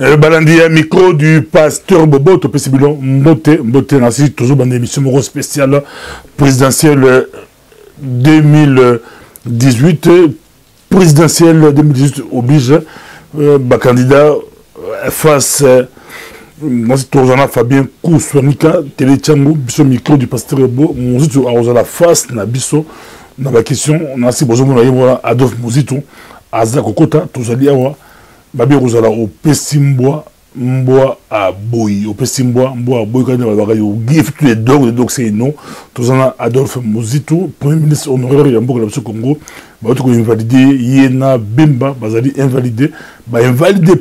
Balandi à micro du pasteur Bobo, Topé Sibilon, Mbote, ainsi toujours dans l'émission spéciale présidentielle 2018. Présidentielle 2018 oblige, candidat face, moi c'est Torzana Fabien Kouswanika, Téléchango, Bisso micro du pasteur Bobo, Mouzito à la face, na Bisso, dans la question, on a si besoin Adolphe Mouzito, Aza Kokota, Tozali Awa. Babi Rosala au Pessimbois, Mboa à Boy, au Pessimbois, Mboa à Boy, quand on va give tous les dogs c'est non. Tous en Adolphe Mouzito, Premier ministre honoraire Yambo de Congo, bah tout invalidé, Yena Bemba, Bazali invalidé, bah invalidé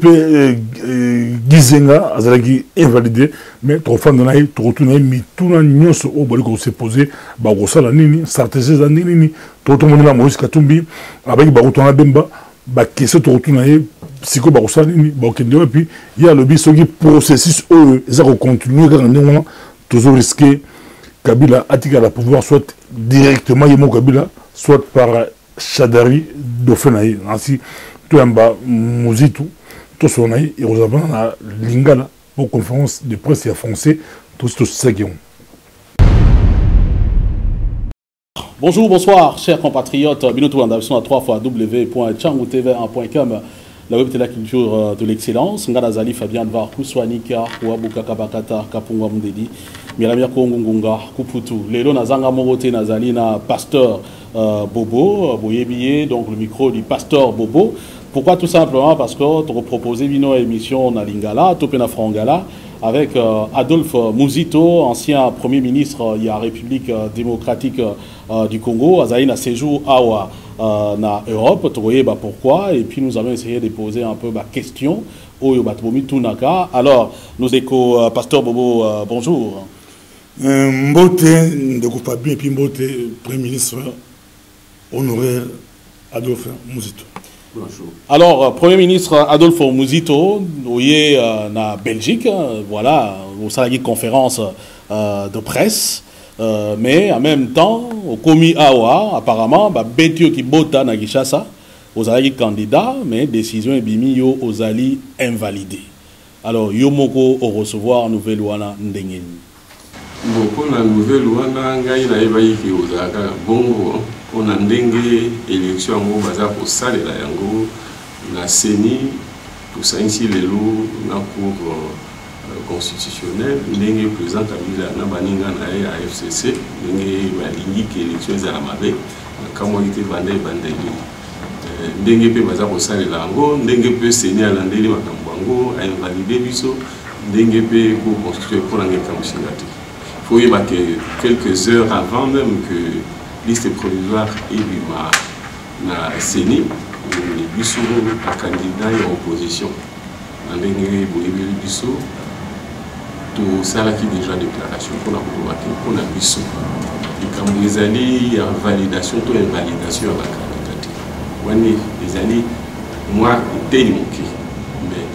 Gizenga, Azalagi invalidé, mais trop fan de naï, trop tout naï, mais tout le monde au bol qu'on s'est posé, bah Rosala Nini, Sartese Nini, tout le monde la Maurice Katumbi, avec Barutona Bemba, bah question tout retourne naï. Psycho Barosani, et puis il y a le processus où ils ont continué à toujours risquer Kabila à la pouvoir soit directement Yemo Kabila, soit par Chadari Dofenaï. Ainsi, tout en bas, Mouzito, tout son aïe, et vous avez la Lingala pour conférence de presse et français, tout ce qui ont. Bonjour, bonsoir, chers compatriotes. Binotou en action à 3x w.changoutv1.com. La web de la culture de l'excellence. Ngadazali Fabien Var Kouswanika, Ouabuka Kabakata, Kapungwa Mundedi, Miramia Kongunga, Kuputu. Lélo Nazanga Morote Nazali na pasteur Bobo, Boyebiye, donc le micro du pasteur Bobo. Pourquoi? Tout simplement parce que tu as proposé une émission na Lingala, Topena Frangala, avec Adolphe Mouzito, ancien Premier ministre de la République démocratique du Congo, Azaï na séjour Awa. Na Europe, tu vois pourquoi, et puis nous allons essayer de poser un peu ma question au Yobatbomi Tunaka. Alors, nous écho pasteur Bobo, bonjour. Mbote, de Fabien, et puis Mbote, Premier ministre honoraire Adolphe Mouzito. Bonjour. Alors, Premier ministre Adolphe Mouzito, vous êtes na Belgique, voilà, vous savez une conférence de presse. Mais en même temps, au Komi Awa, apparemment, Betio qui bota na Gishasa, aux alliés candidats, mais décision est bimi yo aux alliés invalidés. Alors, yo moko au recevoir nouvelle wana ndengeni. Bon, pour la nouvelle wana ngai na ebayi ki ozaka bongo, on a ndenge élection ngo baza ko sale la yango na seni tout ça ici les loups na cour constitutionnel, ndenge président Kabila na baninga na AFCC, ndenge balingi ki élection za la mabe, kama ite bande bandeli. Ndenge pe baza ko sale la ngo, ndenge pe seni ala ndeli makambo ngo, a invalidé biso, ndenge pe ko constituer pour l'année kamshingati. Faut y que quelques heures avant même que liste provisoire et na seni, biso a candidat et opposition. Ndenge boyebi biso tout ça qui déjà déclaration pour la mission. Et comme les années en validation, tout invalidation à la candidature. Les années, moi, j'étais manqué. Mais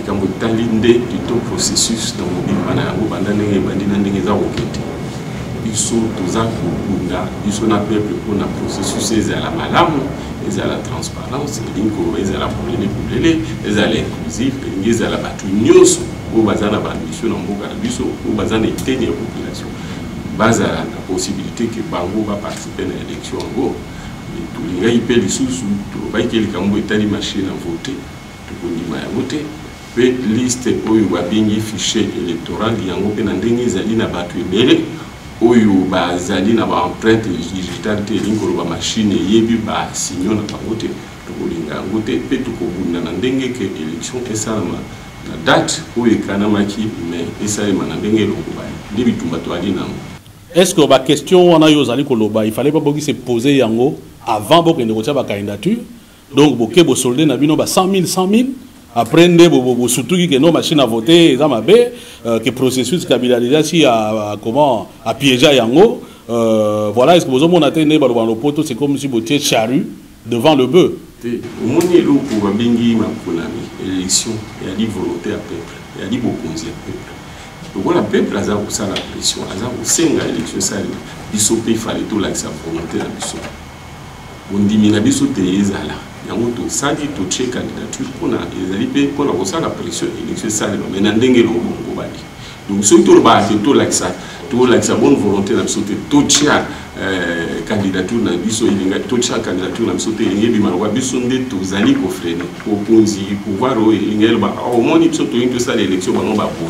quand vous avez tout processus dans le monde, vous avez ils sont tous en ils sont appelés pour le processus, ils ont la malame, ils ont la transparence, ils ont la problème, ils ont l'inclusif, ils ont la batuignos. Au bazar la mission en Boga Biso, au bazar des ténèbres population. Base à la possibilité que Bango va participer à l'élection en Go. Tous les gars, ils paient les sous, tout le que les Cambo est allé machine à voter, tout le monde a voté. Puis liste où il y a bien fichier électoral, il y a un peu d'endénie, Zali n'a pas tué Bélé, où il y a Zali n'a pas empreinte digitale, il y a une machine et il y a eu un signal n'a pas voté. Tout le monde a voté, puis tout le monde a endénie que l'élection est ça. La date où il y a mais est-ce que la question il fallait pas se poser avant de négocier la candidature? Donc, si vous soldez 100 000, après, vous surtout que nos machines à voter, que le processus de capitalisa a piégé Yango. Voilà, est-ce que vous avez atteint le poteau? C'est comme si vous étiez charrue devant le bœuf. Mon élu pour Bengi Makonami, élection, il y a des volontés à peuple, il y a des bokonzi à peuple. Donc le peuple a la pression, a l'élection, il fallait tout là sa volonté à biso. On dit mina biso te ezala, yango to sadi to che candidature pona ezali pe pona ko sala pression élection sala mais na ndenge lo ko bali donc ce to ba to l'axa bonne volonté na sauter to chia candidature na biso ilinga to chia candidature na sauter ilinga bi malwa biso nde to zali ko freiner opposi pouvoir o ilinga ba au moins biso to into sala élection ba no ba pour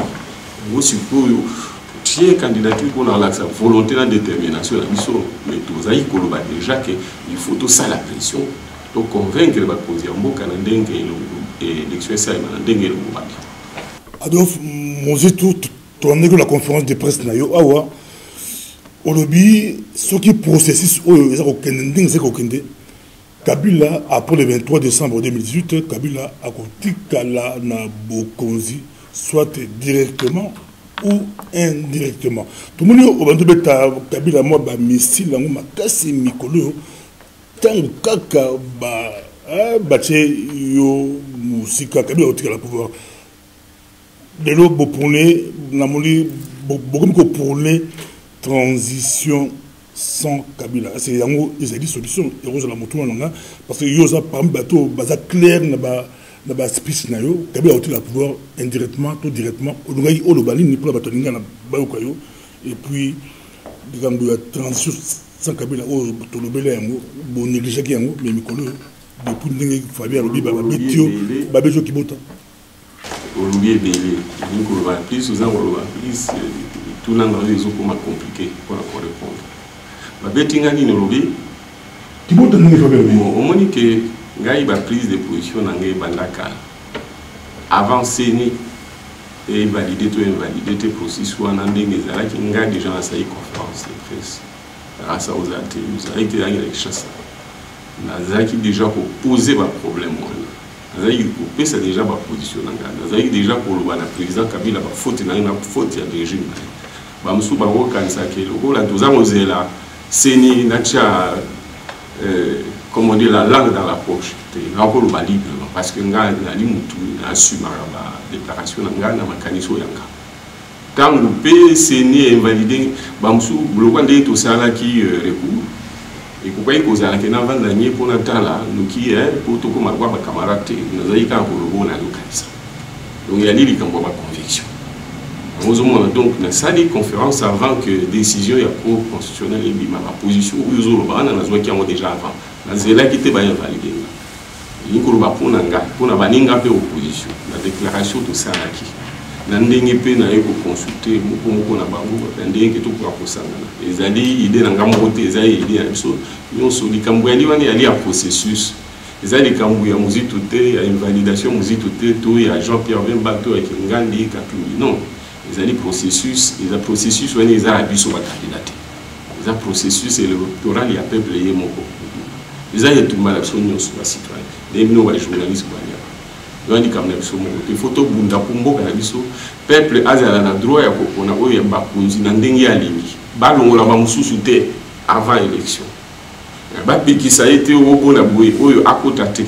vous suppose tie candidature pour la volonté la détermination la biso mais to zali ko ba déjà que il faut tout ça la pression donc convaincre ba poser mboka na ndenge élection ça na ndenge lo ba Adolphe Mozitou tourné que la conférence de presse na yo awa au lobby ce qui processus oyo au ndenge c'est kokende Kabila après le 23 décembre 2018 Kabila a kotikala na bokonzi soit directement ou indirectement tout le monde au bantu beta Kabila moi ba missile ngo makasi mikolo tangu kaka ba yo musika Kabila otikala pouvoir de l'eau pour les transition sans Kabila. C'est yango ils ont dit solution et rose la moto parce que yosa par bateau baza clair na ba speech na yo Kabila a le pouvoir indirectement tout directement olungai olobali ni pour la batoninga na bayokayo et puis digambo ya transition sans Kabila o tolobela yango bon négliger yango mais mikolo depuis ndenge Fabien lobi ba betio ba bejo kibota Olubi ebele nikoloba plus oza koloba plus tout nanga ezokoma compliqué pour répondre babetinga nini olobi kibota ndenge Fabien omoni ke ngai ba prise de position na ngai bandaka avancer ni et valider te processus wana ndenge ezalaki ngai déjà nasali conférence de presse grâce aux ateliers ezalaki yangi na Kinshasa nazalaki déjà poser ba problème wana c'est déjà ma position. Nazaki déjà pour le président Kabila, faute na faute de régime. Bamsou baro kanisa ke loko la doza mozela seni nacha comment dire la langue dans la poche. Na ko lo libre parce que nga na limutu na assumera ba déclaration nga na makaniso yanga. Tangu pe seni invalidé bamsou loko ndé to sala ki recours. Et pourquoi il cause à la Kenava d'année pour Natala, nous qui est pour tout comme à quoi camarade, nous avons pour le bon à l'occasion. Donc il y a des conviction. Nous avons donc une salle conférence avant que décision ya cour constitutionnelle et bima ma position où ils ont déjà avant. La zela qui était bien validée. Il y a pour na baninga pe opposition. La déclaration de ça là qui. Nandenge pe na yeko consulter moko na bango ndenge to kwa kosangana ezali idée na ngambo te ezali idée ya biso nyonso likambo ya liwani ali ya processus ezali likambo ya muzitu te ya invalidation muzitu te to ya Jean-Pierre Bemba to ya Kingandi Katuli non ezali processus wani ezali biso ba candidat ezali processus électoral ya peuple ye moko ezali tout mal action nyonso ba citoyen ndenge no ba journaliste ba il faut que le peuple azala na droit ya kokona oyo bakunzi na ndenge ya lingi balongola ba mususu te avant élection ba pikisa été obona boye oyo akota te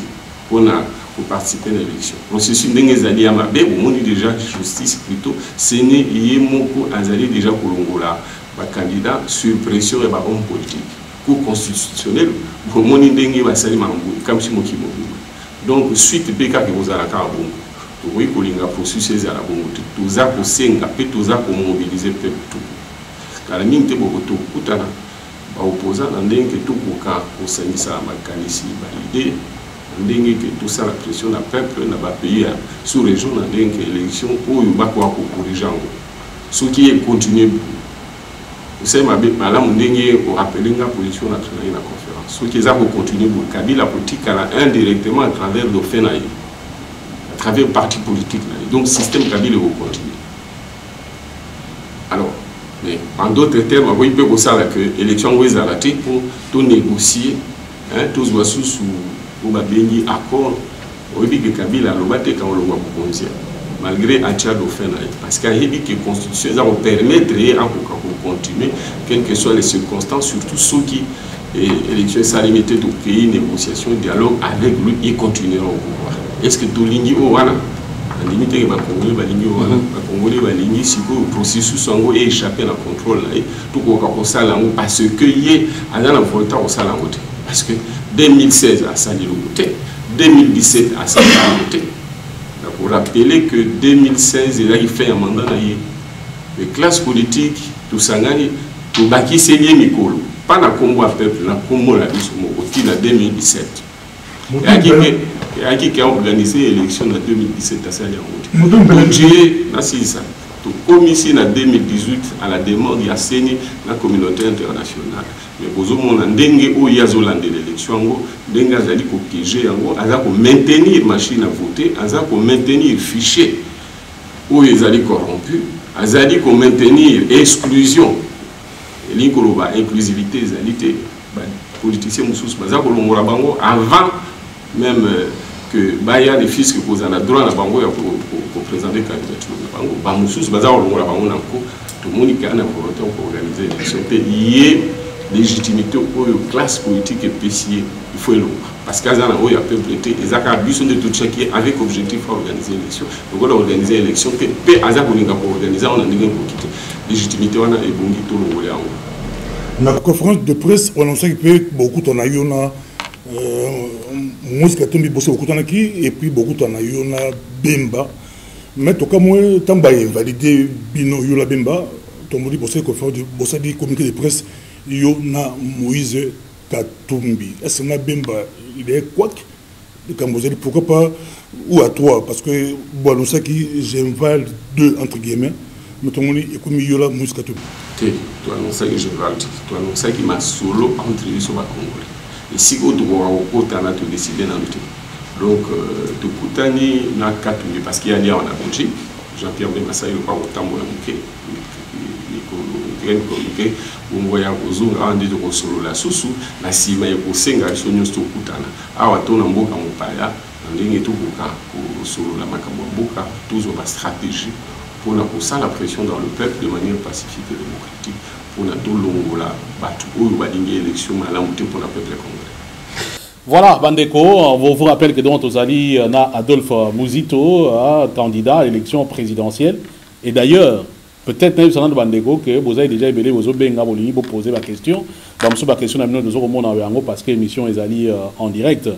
pona pour participer à l'élection processus ndenge ezali ya mabe omoni déjà justice plutôt sene yemoko azali déjà kolongola ba candidat sur pression ya ba homme politique cour constitutionnel omoni ndenge basali mambo comme si mokimo. Donc, suite PK que vous avez à Bongo, vous voyez que le processus est à la Bongo, tout ça pour s'engager, tout ça pour mobiliser le peuple. Car la mine est beaucoup de Koutana, opposant à l'ending que tout pour cas pour s'engager à Makanisi, validé, l'ending que tout ça la pression du peuple n'a pas payé sous région, l'ending que l'élection où il va quoi pour les gens. Ce qui est continué, vous savez, madame, on rappelle la position nationale de la conférence. Ce qui est à continuer pour Kabila politique indirectement à travers le FENAI, à travers le parti politique. Donc, le système Kabila va continuer. Alors, mais en d'autres termes, il peut dire que l'élection est arrêtée pour tout négocier, tous les sous ou accord. On dit que Kabila a battu quand on le voit pour malgré Achad au FENAI. Parce qu'il y a dit que la Constitution va permettre de continuer, quelles que soient les circonstances, surtout ceux qui. Et l'élection s'est limitée au pays, négociation, dialogue avec lui, ils continueront au pouvoir. Est-ce que tout l'Indy au Wana, la limite est que les Congolais, si le processus est échappé à la contrôle, tout le salon parce que y a un volontaire au salon. Parce que 2016, à Sali Logoté, 2017 à sa volonté. Pour rappeler que 2016, il a fait un mandat. Les classes politiques, tout ça, tout baki c'est lié Mikolo. Pas na Congo à peuple, na Congo la vie en 2017. Et qui a organisé l'élection en 2017 à Saint-Léon. Donc j'ai ça. Comme ici en 2018 à la demande il y a CENI la communauté internationale. Mais pour mon ndenge où il y a l'élection, ndenge azali ko piéger yango, azali maintenir machine à voter, azali maintenir fichier où ils allaient corrompus, azali ko maintenir exclusion. L'incoloba inclusivité égalité politiciens mususu bazali ko longola bango avant même que Baya les fils que posent à droit na bango pour présenter candidature na bango ba mususu bazali ko longola bango na ko tout le monde qui a une volonté pour organiser l'élection lié légitimité aux classes politiques et PCA il faut le parce qu'à zana o ya peuple été ezaka biso de tout chaque avec objectif à organiser l'élection donc on organiser l'élection que pe azako ninga pour organiser on a ninga pour quitter légitimité wana et bongi to longola yango. Dans la conférence de presse, on sait que beaucoup de gens musique tombi bossé beaucoup de qui et puis beaucoup de gens bemba. Mais tout cas moi tant ba invalidé bino yola bemba, tout monde bossé conférence de bossé du communiqué de presse yona Moïse Katumbi. Est-ce que na bemba il est quoi? Pourquoi pas ou à toi parce que bon on sait que j'invalide deux entre guillemets. Mais tout le monde est comme yola Moïse Katumbi. Tu annonces que je vais dire, tu annonces que ma solo contribué sur ma Congolais. Et si tu as décidé dans le temps. Donc, tu as na Katumbi parce qu'il y a des en Abidjan. Jean-Pierre Bemassa, il n'y a pas autant de monde. On voit aux jours avant de solo la sous la cima et pour senga sonyo sto kutana. Awa tona mboka mopaya, ndenge tout boka pour solo la makambo boka, toujours ma stratégie. Pour ça la pression dans le peuple de manière pacifique et démocratique pour tout l'ongola battu ou l'élection pour le peuple congolais. Voilà, Bandeko, on vous rappelle que dans Tozali, on a Adolphe Muzito, candidat à l'élection présidentielle. Et d'ailleurs, peut-être même sur Bandeko que vous avez déjà évolué, vous avez posé la question. Vous avez question parce que l'émission est allée en direct.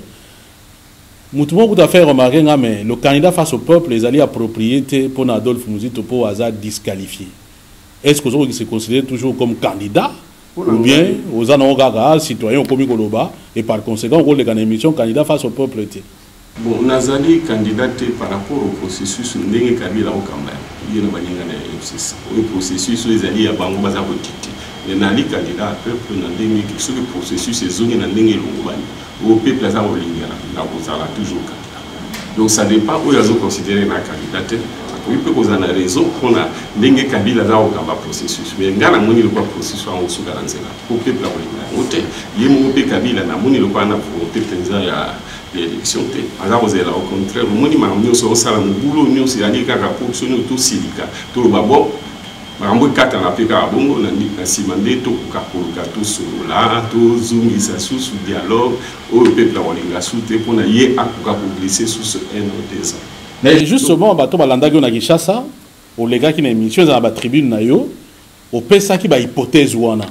Tout à fait remarqué, mais le candidat face au peuple, les alliés appropriés pour Adolphe Muzito pour hasard disqualifié. Est-ce que vous se considérez toujours comme candidat ou bien aux anongaga, citoyens comme Koloba, et par conséquent, vous avez une émission candidat face au peuple? Bon, Nazali candidaté par rapport au processus Ndenge Kabila au Kamba. Il y a un processus, les alliés à Bango Bazako Titi. Les nali candidats au peuple, sur le processus, les zones Ndenge Longobani. Au peuple, la toujours candidat. Donc ça dépend où ils ont considéré la candidature. Il peut qu'on a raison qu'on a dengue Kabila là au processus. Mais il y a un processus en dessous de au peuple il y a un Kabila na moni le quoi na volonté président ya l'élection té. Alors vous êtes là au contraire, le moni marmio sur ça le boulot nous c'est aller kaka pour sonner tout silica. Tout le babo Marambo kata na peka bongo na simande to kakoluka to solola to zungisa sous dialogue au peuple la olinga soute pour na ye akuka pour glisser sous ce NOTS. Mais justement bato balanda go na Kinshasa au les gars qui na émission dans la tribune na yo au pesa qui ba hypothèse wana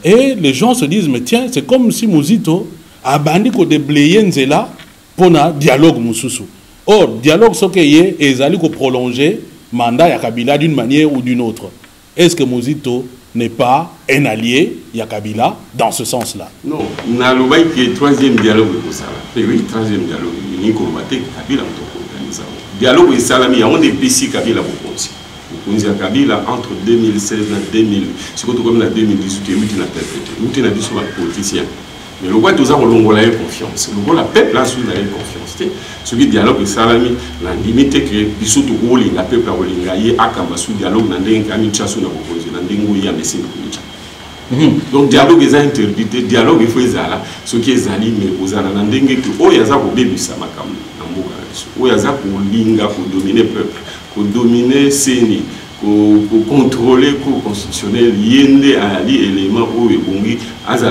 et les gens se disent mais tiens c'est comme si Muzito a bandi ko déblayer nzela pour na dialogue mususu. Or dialogue sokeye ezali ko prolonger mandat ya Kabila d'une manière ou d'une autre. Est-ce que Muzito n'est pas un allié ya Kabila dans ce sens-là? Non, na lo bay qui est troisième dialogue ko sala. Oui, troisième dialogue ni ko baté Kabila to organiser. Dialogue et salami on des PC Kabila pour konsi. Konsi ya Kabila entre 2016 et 2000, c'est comme en 2018 et muti na perpétué. Muti na biso ba politicien. Mais le roi tous a relongolé confiance. Le roi la peuple a sous la confiance. Ce qui dialogue salami la limite que biso to rôle la peuple a rolingé akamba sous dialogue na ndenga amicha sous na opposé na ndengo ya mesi na. Donc dialogue est interdit, dialogue il faut ezala ce qui est ali mais ozana na ndenge que o yaza ko bebisa makambo na mboka biso. O yaza ko linga ko dominer peuple, ko dominer seni. Pour contrôler le cours constitutionnel, il y a des éléments où il y a des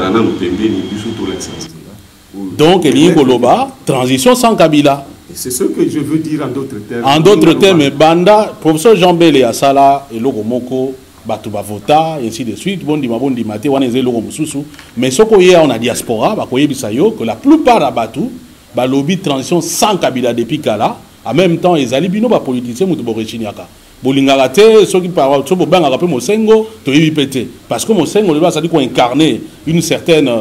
donc, il y a une transition sans Kabila. C'est ce que je veux dire en d'autres termes. En d'autres termes, Banda, professeur Jean-Bélé Asala et Logomoko, Batouba Vota, et ainsi de suite, Bondi Mabondi Mate, Waneze Logomususu. Mais ce qu'on y a en diaspora, que la plupart à Batou, ba lobby transition sans Kabila depuis kala en même temps les ali bino ba politicien mutu bo rechiniaka bolingaka te ceux qui parlent so bo banga pe Mosengo to yibi pété parce que Mosengo le ça dit qu'on incarner une certaine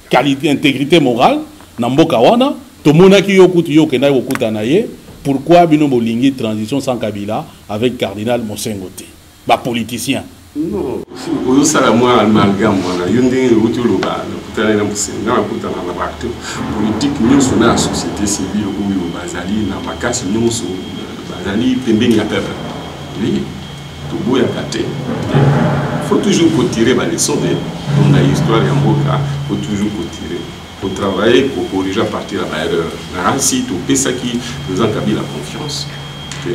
qualité intégrité morale na mboka wana to monaki yo kutu yo kena yo kuta na ye pourquoi bino bolingi transition sans Kabila avec cardinal Mosengo te ba politicien. Non, si ça la moi amalgame moi yo ndenge utu lo ba kutana na Mosengo na kutana na acteur politique nyonso na société civile ko yo bazali na makasi nyonso bazali pembeni ya peuple. Oui, tout beau ya kate. Faut toujours tirer les leçons de l'histoire en Mboka, faut toujours tirer. Faut travailler pour corriger à partir de l'erreur. Si tu fais ça qui nous encabille la confiance, que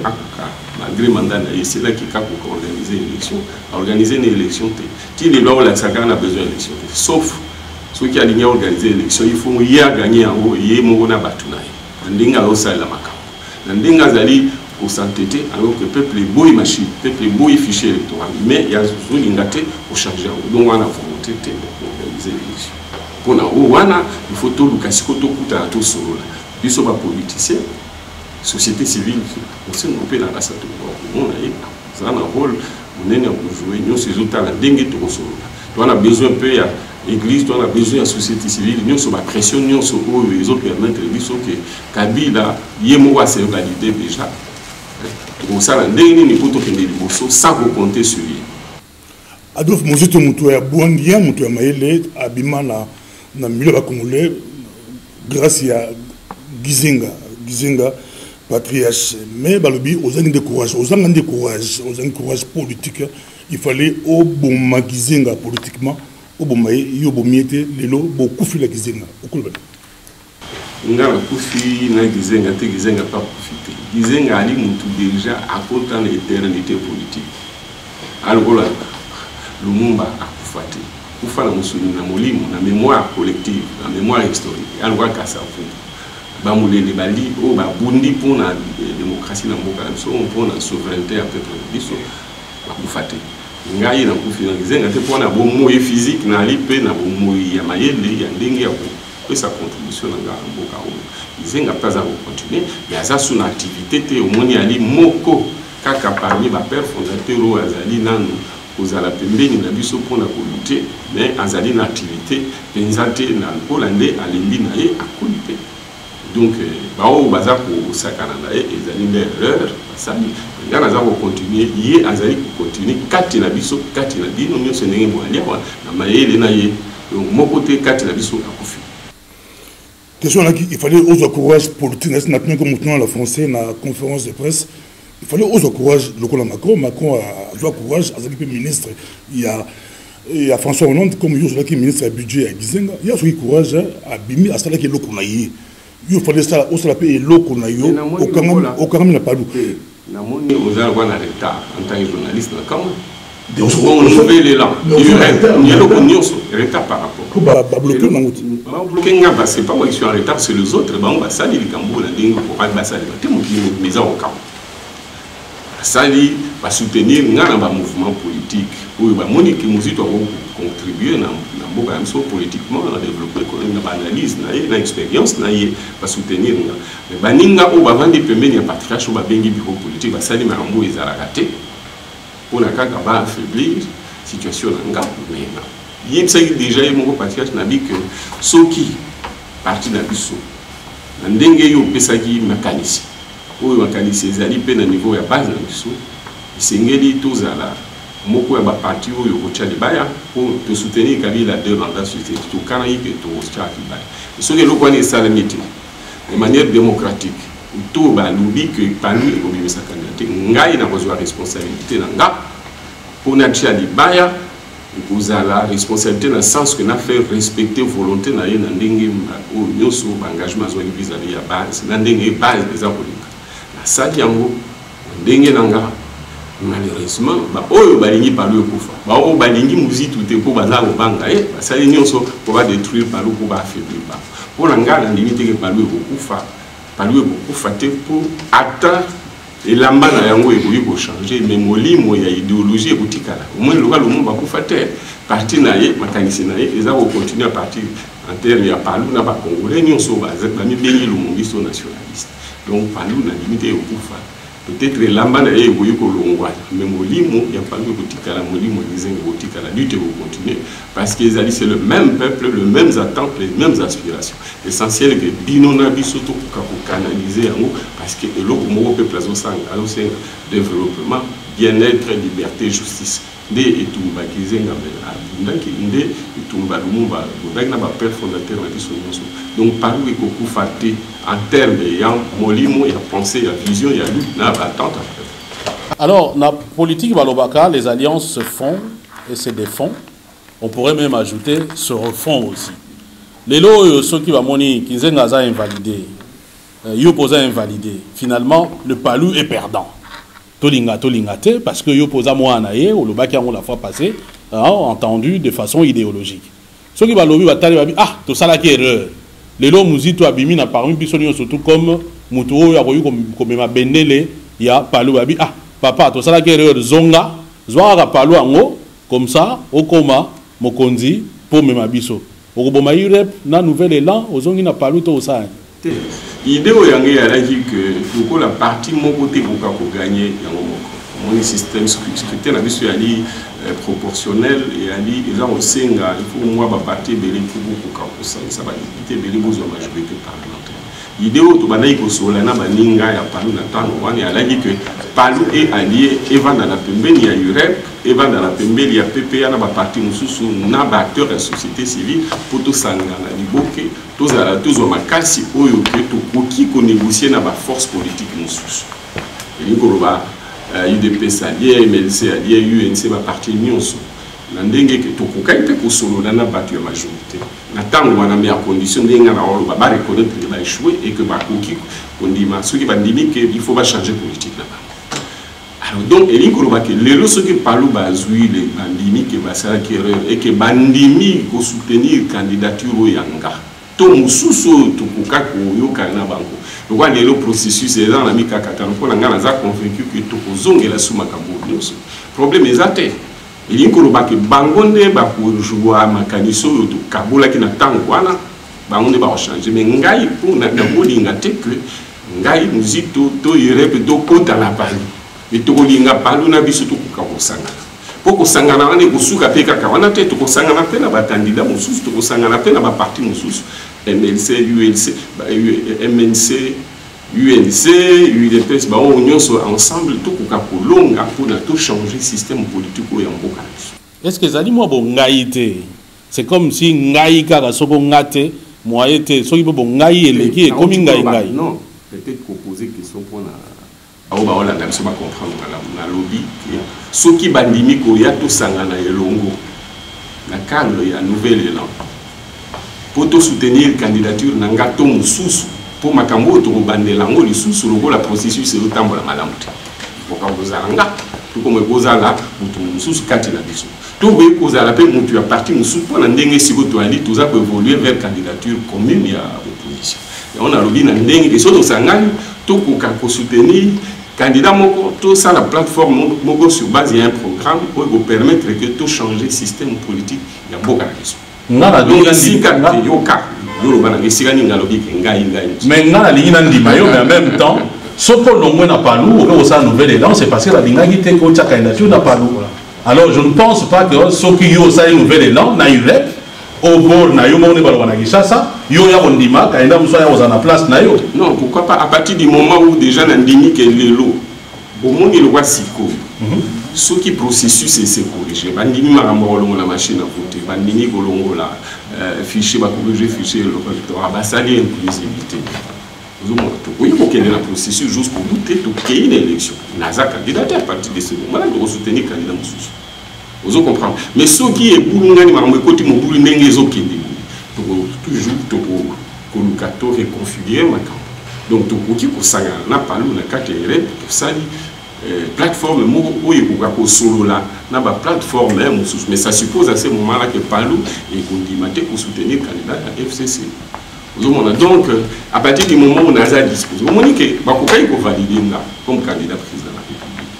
malgré le mandat, c'est là qu'il faut organiser une élection. Organiser une élection, qui les lois, ça a besoin d'élection. Sauf ceux qui alignent à organiser l'élection, il faut y gagner en haut, il y a mon batuna. Ndinga osa la makam. Ndinga zali au s'entêter alors que le peuple est beau et machine, le peuple est beau et fichier électoral. Mais il y a toujours une gâté pour changer. Donc on a volonté d'organiser l'élection. Pour il faut tout le casser, tout le tout solo. Puis sur les politiciens, société civile, aussi on peut dans la salle de on a un rôle, on est pour jouer, nous ces autres la dingue tout solo. On a besoin un peu de l'église, on a besoin de la société civile, nous sur la pression, nous sur les autres permettre de dire que Kabila, il y a c'est validé déjà. Pour ça, la dingue n'est pas tout sans compter sur lui. Adolphe Mozito Moutoua Bouandia Moutoua Maele Abima na milieu congolais grâce à Gizenga patriarche mais balobi aux années de courage courage politique il fallait au bon Gizenga politiquement au bon yo bomiete lelo beaucoup fil la Gizenga okulba ngala kufi na Gizenga te Gizenga pas profiter Gizenga ali mutu déjà à côté de l'éternité politique alors là Lumumba akufati kufa na musuni na molimo na mémoire collective na mémoire historique alwa kasafu bamulele bali o babundi pour la démocratie na mboka so pour la souveraineté à peuple biso akufati ngai na kufi na Gizenga te pour na bomo physique na lipe na bomo ya mayele ya ndenge ya ko sa contribution na mboka o Gizenga pas à continuer mais ça son activité te au moni ali moko kaka parmi ba père fondateur o azali nanu aux à la pembeni na biso pour la lutter mais azali na activité penzate na hollandais à limbi na ye akolite donc bao baza ko sakana na ye ezali l'erreur basali ngana za ko continuer ye azali ko continuer kati na biso kati na bino nyonso ndenge bo alia na mayele na ye donc mon côté kati na biso akufi question là il fallait oser courage politique na tenir comme maintenant la français na conférence de presse. Il fallait oser courage le coup Macron a joué courage à le ministre il y a François Hollande comme il est ministre du budget à Gizenga il y a ce courage à bimi à cela qui est le konaïe il fallait ça au cela payer le konaïe au quand même n'a pas douté na moni aux arts en retard en tant que journaliste na comme donc on nouvelle élan il y a le konyoso retard par rapport ba bloquer na ngoti ba bloquer ngaba c'est pas moi qui suis en retard c'est les autres ba on va salir likambo na ndingo pour ba salir te mo ki meza au camp Sali va soutenir un mouvement politique où Monique Mouzito a contribué politiquement à développer l'analyse, l'expérience, va soutenir. Mais Baninga ou Bavandi Pemeni a patriarche ou Babengi bureau politique, va salir Marambo et Zaragate pour la CAQ va affaiblir la situation Nanga. Il y a déjà mon patriarche n'a dit que ceux qui partent de l'Abisso, Ndengue ou Pesagi Makanisi. Où makanisi ezali pe na niveau ya base na biso isengeli tozala moko ya ba parti oyo kocha libaya pour te soutenir Kabila de mandats société tout kana yipe to kocha libaya soki eloko wana esalamiti de manière démocratique to ba lobi que parmi obimisa candidat ngai na kozwa responsabilité na nga pour na tia libaya kozala responsabilité dans le sens que na faire respecter volonté na ye na ndenge o nyoso engagement zo vis-à-vis ya base na ndenge base des apolitiques saki yango ndenge nanga malheureusement ba oyo balingi palu kufa ba oyo balingi muzitu te ko baza ko banga basali nyonso ko ba détruire palu ko ba affaiblir ba pour nga na limite ke palu kufa te pour ata elamba na yango ekoki ko changer mais molimo ya idéologie ekotikala au moins loka lo mumba kufa te parti na ye makanisi na ye eza ko continuer à partir en termes il y a Palou n'a pas congolais ni on se base mais bien le monde sont nationalistes donc Palou n'a limité au pouvoir peut-être l'amba na yé boyo kolongwa mais molimo il y a Palou botika la molimo disent botika la lutte va continuer parce que c'est le même peuple les mêmes attentes les mêmes aspirations l'essentiel que binona bisoto ko canaliser en parce que le peuple azo sanga alors c'est développement bien-être liberté justice de etumba kizenga ndaki nde etumba lumumba ndaki na ba père fondateur na biso nyonso donc Palou ekokufate en termes ya molimo ya pensée ya vision ya lutte na attente. Alors na politique balobaka les alliances se font et se défont, on pourrait même ajouter se refont aussi. Lelo ceux qui va moni kizenga za invalidé yo posa invalidé finalement le Palou est perdant. Tolinga te parce que yo posa moi anaye ou le bac on la fois passé entendu de façon idéologique. Ceux qui va lobi va tali va ah to sala ki erreur. Lelo muzito abimi na parmi biso surtout comme muto ya koyu comme ma bendele ya Palou va ah papa to sala ki erreur zonga zwara Palou ango comme ça okoma mokonzi pour mema biso. Okoboma Europe na nouvel élan ozongi na Palou to osana. L'idée est que la partie mon côté pour gagner mon système scrutin proportionnel et il faut moi partir de pour ça va éviter de majorité parlementaire. L'idée est Solana Baninga ya Palou Nathan Wani a dit que Palou est allié Evan dans la Pembeni ya Europe, Evan dans la Pembeni ya PPA na ba parti mususu na ba acteur de société civile pour tout sangana liboke tous au makasi oyo que to koki ko négocier na ba force politique mususu. Et ngoloba UDP allié, MLC allié, UNC ba parti nyonso. Nandenge que to kokai pe ko solo na battu la majorité. Natango wana me a condition ndenga na olo ba reconnaître que ba échouer et que ba koki kondima ceux qui va dire que il faut pas changer politique là-bas. Alors donc il ngoloba que lelo ceux qui Palou bazui les bandimi que ba sala qui erreur et que bandimi ko soutenir candidature yanga. To mususu to koka ko yoka na banko. Donc le processus est dans la mika katano pour ngana za convaincu que to kozongela suma kambo nyonso. Problème exacté. Il y a que bangonde ba jouer makaniso to kabola ki na tango wana bangonde ba changer mais ngai pour na bolinga te que ngai muzito to Europe to kota la Palou et to bolinga Palou na biso to kokosanga poko sangana wana kusuka pe kaka wana te to kosangana pe na ba candidat mususu to kosangana pe na ba parti mususu MLC ULC MNC UNC, UDPS, on sont ensemble tout pour changer le système politique au Yamboka. Est-ce que ça dit moi bon ngaïté? C'est comme si ngaïka la soko ngate moyete so ibo bon ngaï et comme ngaï. Non, peut-être qu'on pose question pour na on la dame pas comprendre na lobby ceux qui bandimi ko ya to sangana elongo na cadre ya nouvel élan pour tout soutenir candidature na ngato mususu pour makambo to bandela ngo lisusu logo la processus est autant la malamu pour ka kozalanga tout comme kozala mutu mususu kati na biso to we kozala pe mutu ya parti mususu pour na ndenge siko to ali tout ça peut évoluer vers candidature commune ya opposition et on a lobby na ndenge et surtout sangani to ko soutenir candidat moko tout ça la plateforme moko sur base il y a un programme pour permettre que tout changer le système politique ya boka na biso donc si ka yoka mais na lingina ndima yo mais en même temps soko longwe na Palou au ça nouvel élan c'est parce que la linga qui était ko cha candidature na Palou. Alors je ne pense pas que soko yo ça nouvel élan na Europe au bord na yo mone balwa na Kinshasa yo ya ondima kaenda muso ya ozana place na yo. Non, pourquoi pas à partir du moment où déjà na ndimi que lelo au monde le voit siko ce qui processus c'est corrigé bandimi makambo longo la machine à voter bandimi kolongo la fichier va corriger fichier le recteur va salir inclusivité vous oui pour qu'il y ait un processus jusqu'au bout de qu'il y ait une élection naza candidat à partir de ce moment là de soutenir candidat mususu vous comprenez mais ce qui est pour ngani makambo côté mo pour ndenge ezokende toujours to ko lukato reconfigurer makambo donc to ko ki ko sanga na Palou na katere pour ça plateforme où il y a solo là na ba plateforme mais ça suppose à ce moment là que Palou est condamné pour soutenir le candidat à FCC. Donc à partir du moment où on a ça disposé on dit que bakokai ko valider comme candidat président de la République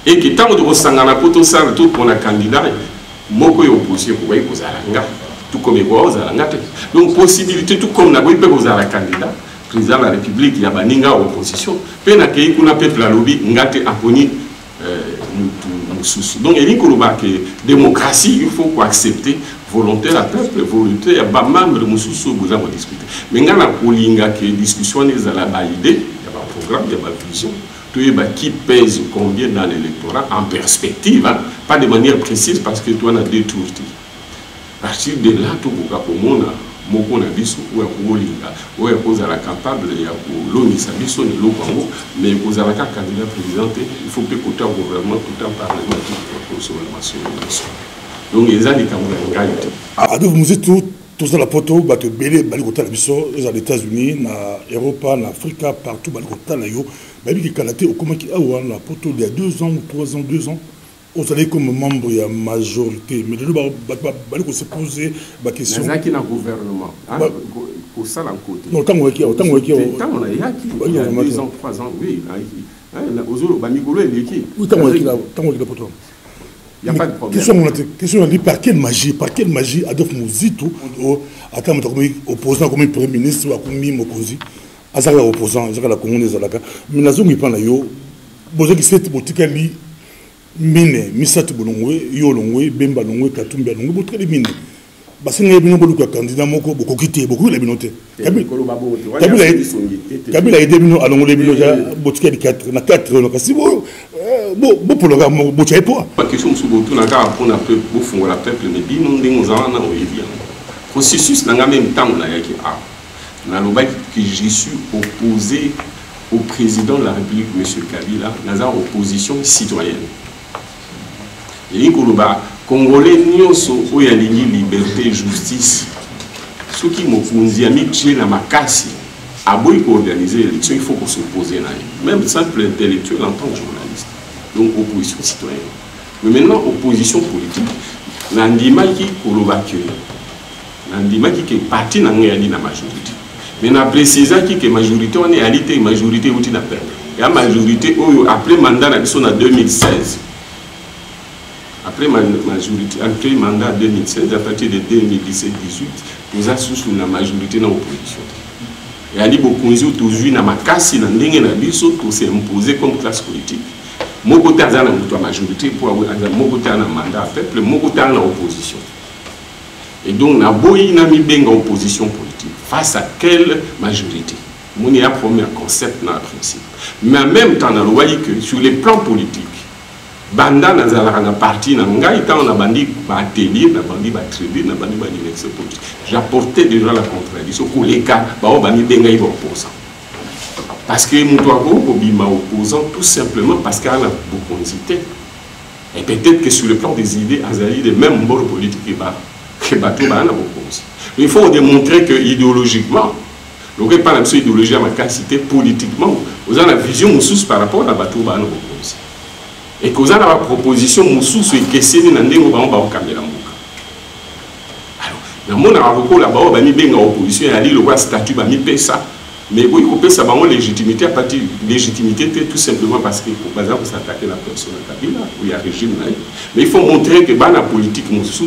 et que tant de sangana poto ça tout pour un candidat moko opposition ko ko zalanga tout comme Egoa, donc possibilité tout comme Nagoy peut vous avoir candidat, président de la République, il y a baninga opposition, peut n'accueillir qu'on a peuple à lobby, ngate aponi donc il y a que démocratie, il faut accepter volonté la peuple, volonté, il y a pas membre de Moussoussou, vous avez discuté. Mais il y a une discussion, il y a une idée, il y a un programme, il y a une vision. Tout qui pèse combien dans l'électorat en perspective, hein, pas de manière précise parce que toi, on a deux tours. À partir de là, tout le monde moko na biso ou akolinga ou akozala capable ya kolonisa biso ni lokango mais kozala ka candidat président il faut que côté gouvernement tout en parlement pour consommation donc les gens qui ont gagné ado vous êtes tous la poto bato belé bali kota la biso aux États-Unis na Europe na Afrique partout bali kota la yo babi ki kalaté au comment qui awa la poto il y a 2 ans ou 3 ans 2 ans vous allez comme membre de la majorité, mais nous allons se poser la question. Mais qui est dans le gouvernement, pour ça, l'en côté. Non, tant qu'il y a 2 ans, 3 ans, oui. Aux autres, Bamigolo est l'équipe. Oui, tant qu'il y a pour toi. Il n'y a pas de problème. Question, par quelle magie Adolphe Mouzito, à terme opposant comme premier ministre ou comme Mokozi, Azara opposant, Azara la commune des Alaka, mais la zone qui parle yo, besoin qui s'est botikali. Mine misatu bolongwe yolongwe bemba longwe katumba longwe botre les mine basenga bino boluka candidat moko bokokite beaucoup la binote kabila aide bino alongole bino ja botika di 4 na 4 no kasi bo pologa bo chaipo pas question sous botu na ka pour na peuple bo fungo la peuple ne bino ndingo za na oyebia processus na même temps na yaki a na loba que je suis opposé au président de la République monsieur Kabila na opposition citoyenne. Les Congolais nyonso oyo alingi liberté justice ceux qui mokunzi amitie na makasi aboyi ko organiser l'élection il faut qu'on s'oppose na même simple intellectuel en tant que journaliste donc opposition citoyenne mais maintenant opposition politique nandima ki koloba ke nandima ki ke parti na ngeli na majorité mais na préciser ki ke majorité on est alité majorité outi na peuple et la majorité oyo après mandat na biso na 2016 après ma majorité, après le mandat 2016, à partir de 2017-18, nous avons sous la majorité dans l'opposition. Et à l'Ibokonzi, aujourd'hui, dans ma casse, dans l'Ingenabiso, tout s'est imposé comme classe politique. Mon côté, dans la majorité, pour avoir mon côté, dans le mandat peuple, mon côté, dans l'opposition. Et donc, nous avons une opposition politique. Face à quelle majorité? Mon y a premier concept dans le principe. Mais en même temps, nous voyons que sur les plans politiques, banda na zala na parti na ngai tant na bandi ba atelier na bandi ba tribune na bandi ba direction politique j'apportais déjà la contradiction pour les cas ba o bani benga ibo opposant parce que muto ko bima opposant tout simplement parce qu'il y a beaucoup d'hésité et peut-être que sur le plan des idées azali de même bord politique que bato ba na beaucoup il faut démontrer que idéologiquement le pas la idéologie à ma capacité politiquement vous avez la vision sous par rapport à bato ba na beaucoup et que vous avez la proposition moussou sur question na ndengo ba on kamela mboka alors na mona avoko la ba ba mi benga opposition ya li le roi statut ba mi pesa mais oui ko pesa ba on légitimité à partir légitimité tout simplement parce que pour bazar pour s'attaquer la personne Kabila ou ya régime là mais il faut montrer que ba na politique moussou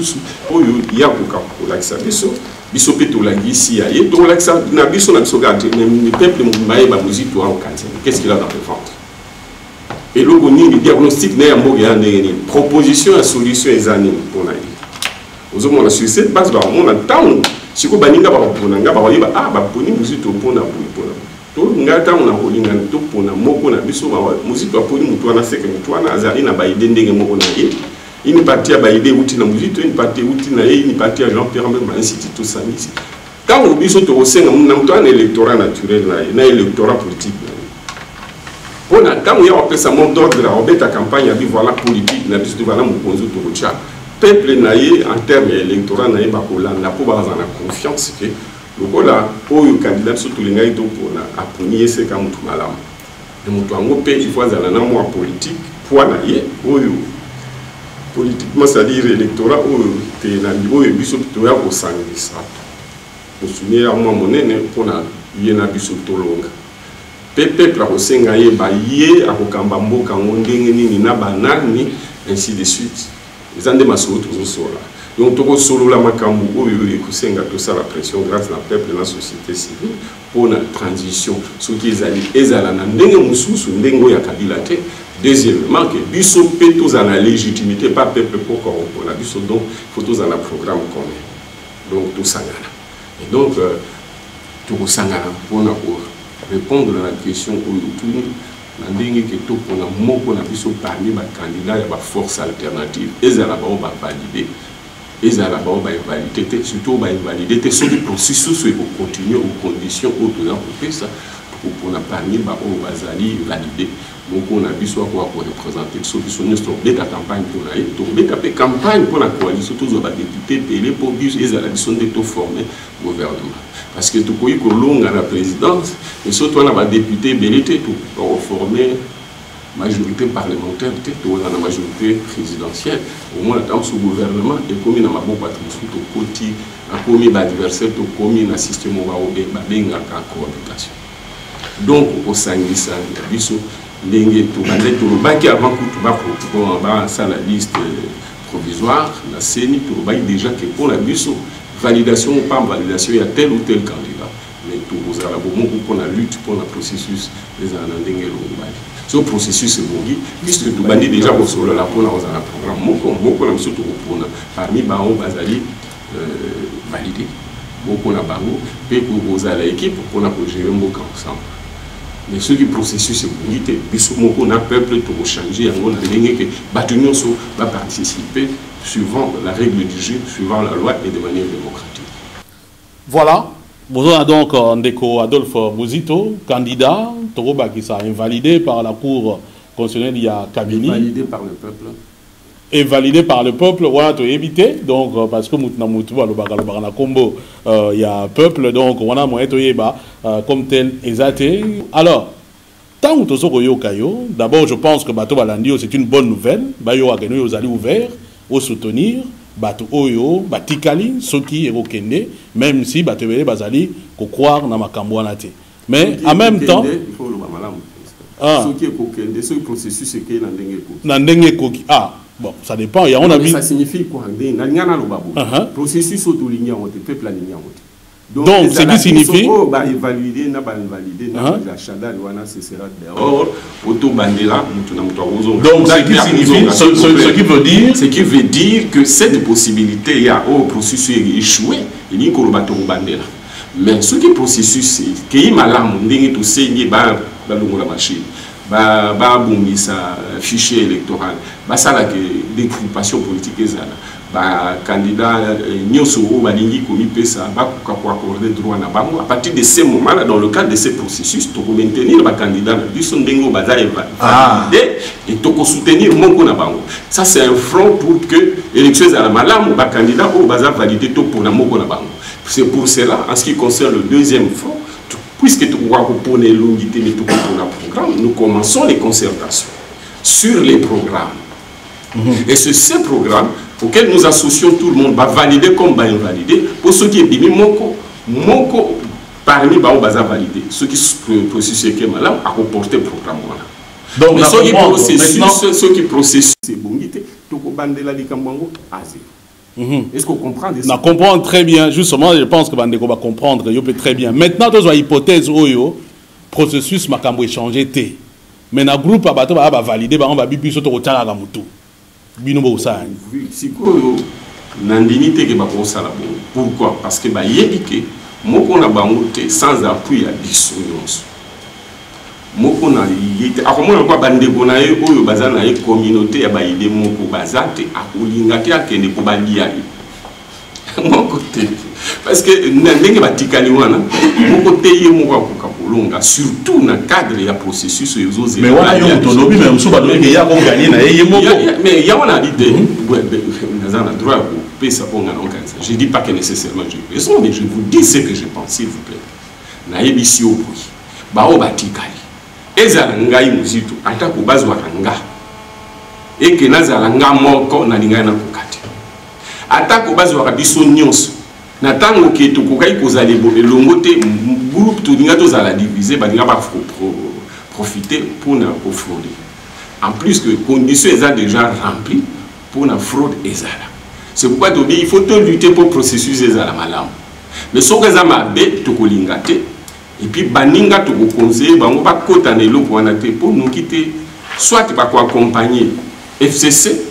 oyo ya ko ka la biso biso peto la ici ya et donc la na biso na biso gade le peuple mbaye ba muzito en cancer qu'est-ce qu'il a dans le ventre. Et le diagnostic n'est pas proposition et solution est année pour naï. Aux hommes, on a sur cette base, on a tant. Si vous baninga pour nanga, ah, bah, pour nous, musique au pont à pour. Tout ngata on a holinga tout pour na moko na biso musique pour nous, mutuana seke mutuana azali na ba idée ndenge moko na ye. Une partie à ba idée outil na musique, une partie outil na ye, une partie à Jean-Pierre même ainsi tout ça ici. Quand on biso to osenga mutuana électorat naturel na électorat politique. On a quand il y a appelé ça mot d'ordre la robeta campagne avec voilà politique na biso voilà mon konzo to cha peuple naïe en termes électoraux naïe bakola na po ba na confiance que le kola oyo candidat surtout les ngai to pona apuni c'est comme tout malam de mutu ango pe il faut azala na moi politique point naïe oyo politiquement c'est-à-dire électorat oyo te na oyo biso to ya ko sangisa ko sunira moi monene pona yena biso to longa peuple a osenga ye ba ye akokamba mboka ndenge nini na banani ainsi de suite ezande masoto zosola Donc, tout solo la makambu, tout ça la pression grâce à la peuple et la société civile pour la transition. Ce qui est allé, et à la ndengue mususu, ndengo ya kabila te. Deuxièmement, que biso pétos à la légitimité, pas peuple pour corrompre la biso, donc il faut tous à la programme commun. Donc tout ça. Et donc, tout ça pour répondre à la question où la ligne que tout pour la mot pour la biso parmi les candidats, il y a force alternative. Et à la base, on va valider. Et à la base, on va valider. Surtout, on va valider. Ce processus il faut continuer aux conditions où tout ça ça pour la parmi on va valider. Donc on a vu soit quoi pour représenter ceux qui sont la campagne pour la campagne pour la coalition tous les députés télé pour bus et la sont de tout former gouvernement parce que tout pays que l'on a la présidence et surtout on a député belité pour former majorité parlementaire tout dans la majorité présidentielle au moins dans ce gouvernement et comme il a beaucoup patrouille tout côté a commis l'adversaire tout commis un système on va au benga cohabitation donc au sanguissa biso ndenge tobaki avant que ça la liste provisoire la CENI tobaki déjà que pour la biso validation ou pas validation il y a tel ou tel candidat mais tout vous allez beaucoup pour la lutte pour le processus des ndenge lobaki ce processus est bon puisque tobandi déjà pour solo la pour la programme moko na biso pour parmi baon bazali validé beaucoup na bango pe pour vous à l'équipe pour la gérer mboka ensemble. Mais ce qui processus est bonité, puisque on a peuple pour changer, on a gagné que Batunio va participer suivant la règle du jeu, suivant la loi et de manière démocratique. Voilà. Vous avez donc Ndeko Adolphe Bouzito, candidat, Toroba qui sera invalidé par la Cour constitutionnelle, il y a Kabini. Validé par le peuple. Et validé par le peuple, voilà, tu éviter. Donc, parce que il y a peuple, donc on a comme tel exaté. Alors, tant que tu d'abord, je pense que Bato Balandio, c'est une bonne nouvelle. Bayo a gagné aux alliés ouverts, au soutenir. Bato Oyo, Batikali, Soki et Rokende, même si Bato Bele Bazali, qu'on croire dans ma cambouanate. Mais en même temps. Ce qui est Kokende, ce processus est qu'il y a un Koki. Ah. Bon, ça dépend. On a vu... Ça signifie quoi? Processus autoligné en peuple aligné en donc, ce qui signifie... Oh, bah, invalider, n'a pas invalidé, n'a pas l'achat, ce sera dehors, auto-bandela, donc, ce qui signifie, ce qui veut dire... Ce qui veut dire que cette possibilité, il y a un processus échoué, il y a un bandela. Mais ce qui est processus, c'est qu'il y a un malam, il y a un machine. Sa fichier électoral, ça la découpation politique candidat nyoso balingi komi pesa accorder droit na bango à partir de ce moment là dans le cadre de ce processus to maintenir ba candidat biso ndengo bazali validé et to soutenir mongo na bango ça c'est un front pour que élections à la malamu ba candidat au bazali validé to pour na mongo na bango c'est pour cela en ce qui concerne le deuxième front puisque tu vois pour les longuités mais tout pour le programme nous commençons les concertations sur les programmes et c'est ce programme auquel nous associons tout le monde va valider comme va invalider pour ceux qui est bimi moko parmi ba baza valider ceux qui processus qui malade à reporter le programme donc ceux qui processus c'est bongité to ko bandela likambango azé. Est-ce qu'on comprend ça? On comprend très bien. Justement, je pense que Bandeko va comprendre. Il peut très bien. Maintenant, tu as une hypothèse où le processus m'a changé. Mais dans le groupe, on va valider, on va biper sur le terrain. Pourquoi? Parce que sans appui à dissonance. Moko na yite akomona kwa bandeko na ye oyo baza na ye communauté ya baide moko bazate akulinga te akende ko balia moko te parce que ndenge batikali wana moko te ye moko akoka kolonga surtout na cadre ya processus ezoze mais wana yo tolobi mais muso balonge ya ko gagner na ye moko mais ya wana l'idée naza na droit ko pesa ponga na organiser je dis pas que nécessairement je peux mais je vous dis ce que je pense s'il vous plaît na yebisi opui ba o batikali ezala ngai muzito ata kubazwa kanga eke nazala nga moko na linga na kokati ata kubazwa kabiso nyonso na tango ke to kokai kozala elongo te groupe to linga to zala diviser ba linga ba profiter pour na fraude en plus que conditions eza déjà remplies pour na fraude ezala C'est pourquoi il faut lutter pour le processus des alamalames. Mais ce que ça m'a fait, tu et puis baninga tu conseiller, bango pas kota nelo pour nous quitter, soit tu vas accompagner FCC,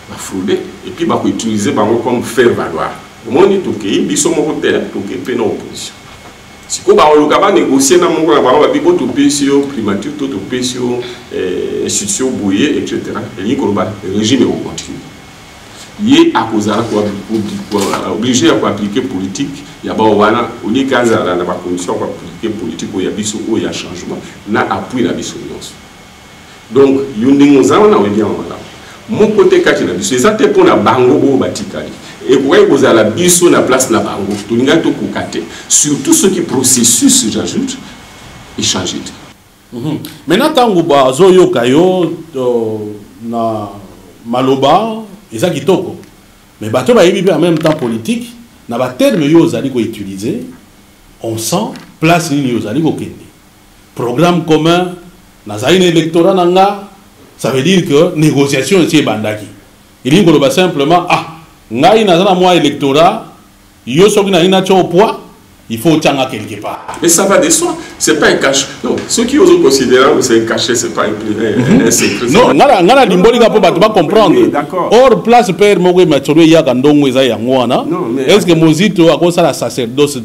va frauder, et puis va utiliser bango comme faire valoir. Mon est ok, ils sont mon terre, ok, puis non opposition. Si vous avez négocié dans mon gouvernement, vous avez pétition, primature, pétition, institution bouillée, etc. Et le régime est continu. Il est à cause de obligé à appliquer politique. Il y a des cas dans la condition pour appliquer politique où il y a changement. On a appui la dissonance. Donc, il y a mon côté, c'est ça pour la bango au Batikali. Et vous voyez, vous avez la biso na place na bango. Surtout ceux qui processus, j'ajoute, ils changent. Maintenant, tant que vous avez kayo na maloba, et ça qui toko. Mais bateau va en même temps politique, na ba terme yo zali ko utiliser, on sent place ni yo zali ko kende. Programme commun, na za une électorat nanga, ça veut dire que négociation ici est bandaki. Il dit que simplement ngai nazana moi électorat yo soki na ina cho poids il faut tanga quelque part. Mais ça va de soi, c'est pas un cachet. Non, ceux qui osent considérer que c'est un cachet, c'est pas un secret. Non, ngala limboli ka po ba comprendre. Or place père moko matcholo ya kandongo eza ya ngwana. Est-ce que mozito akosa la sacerdoce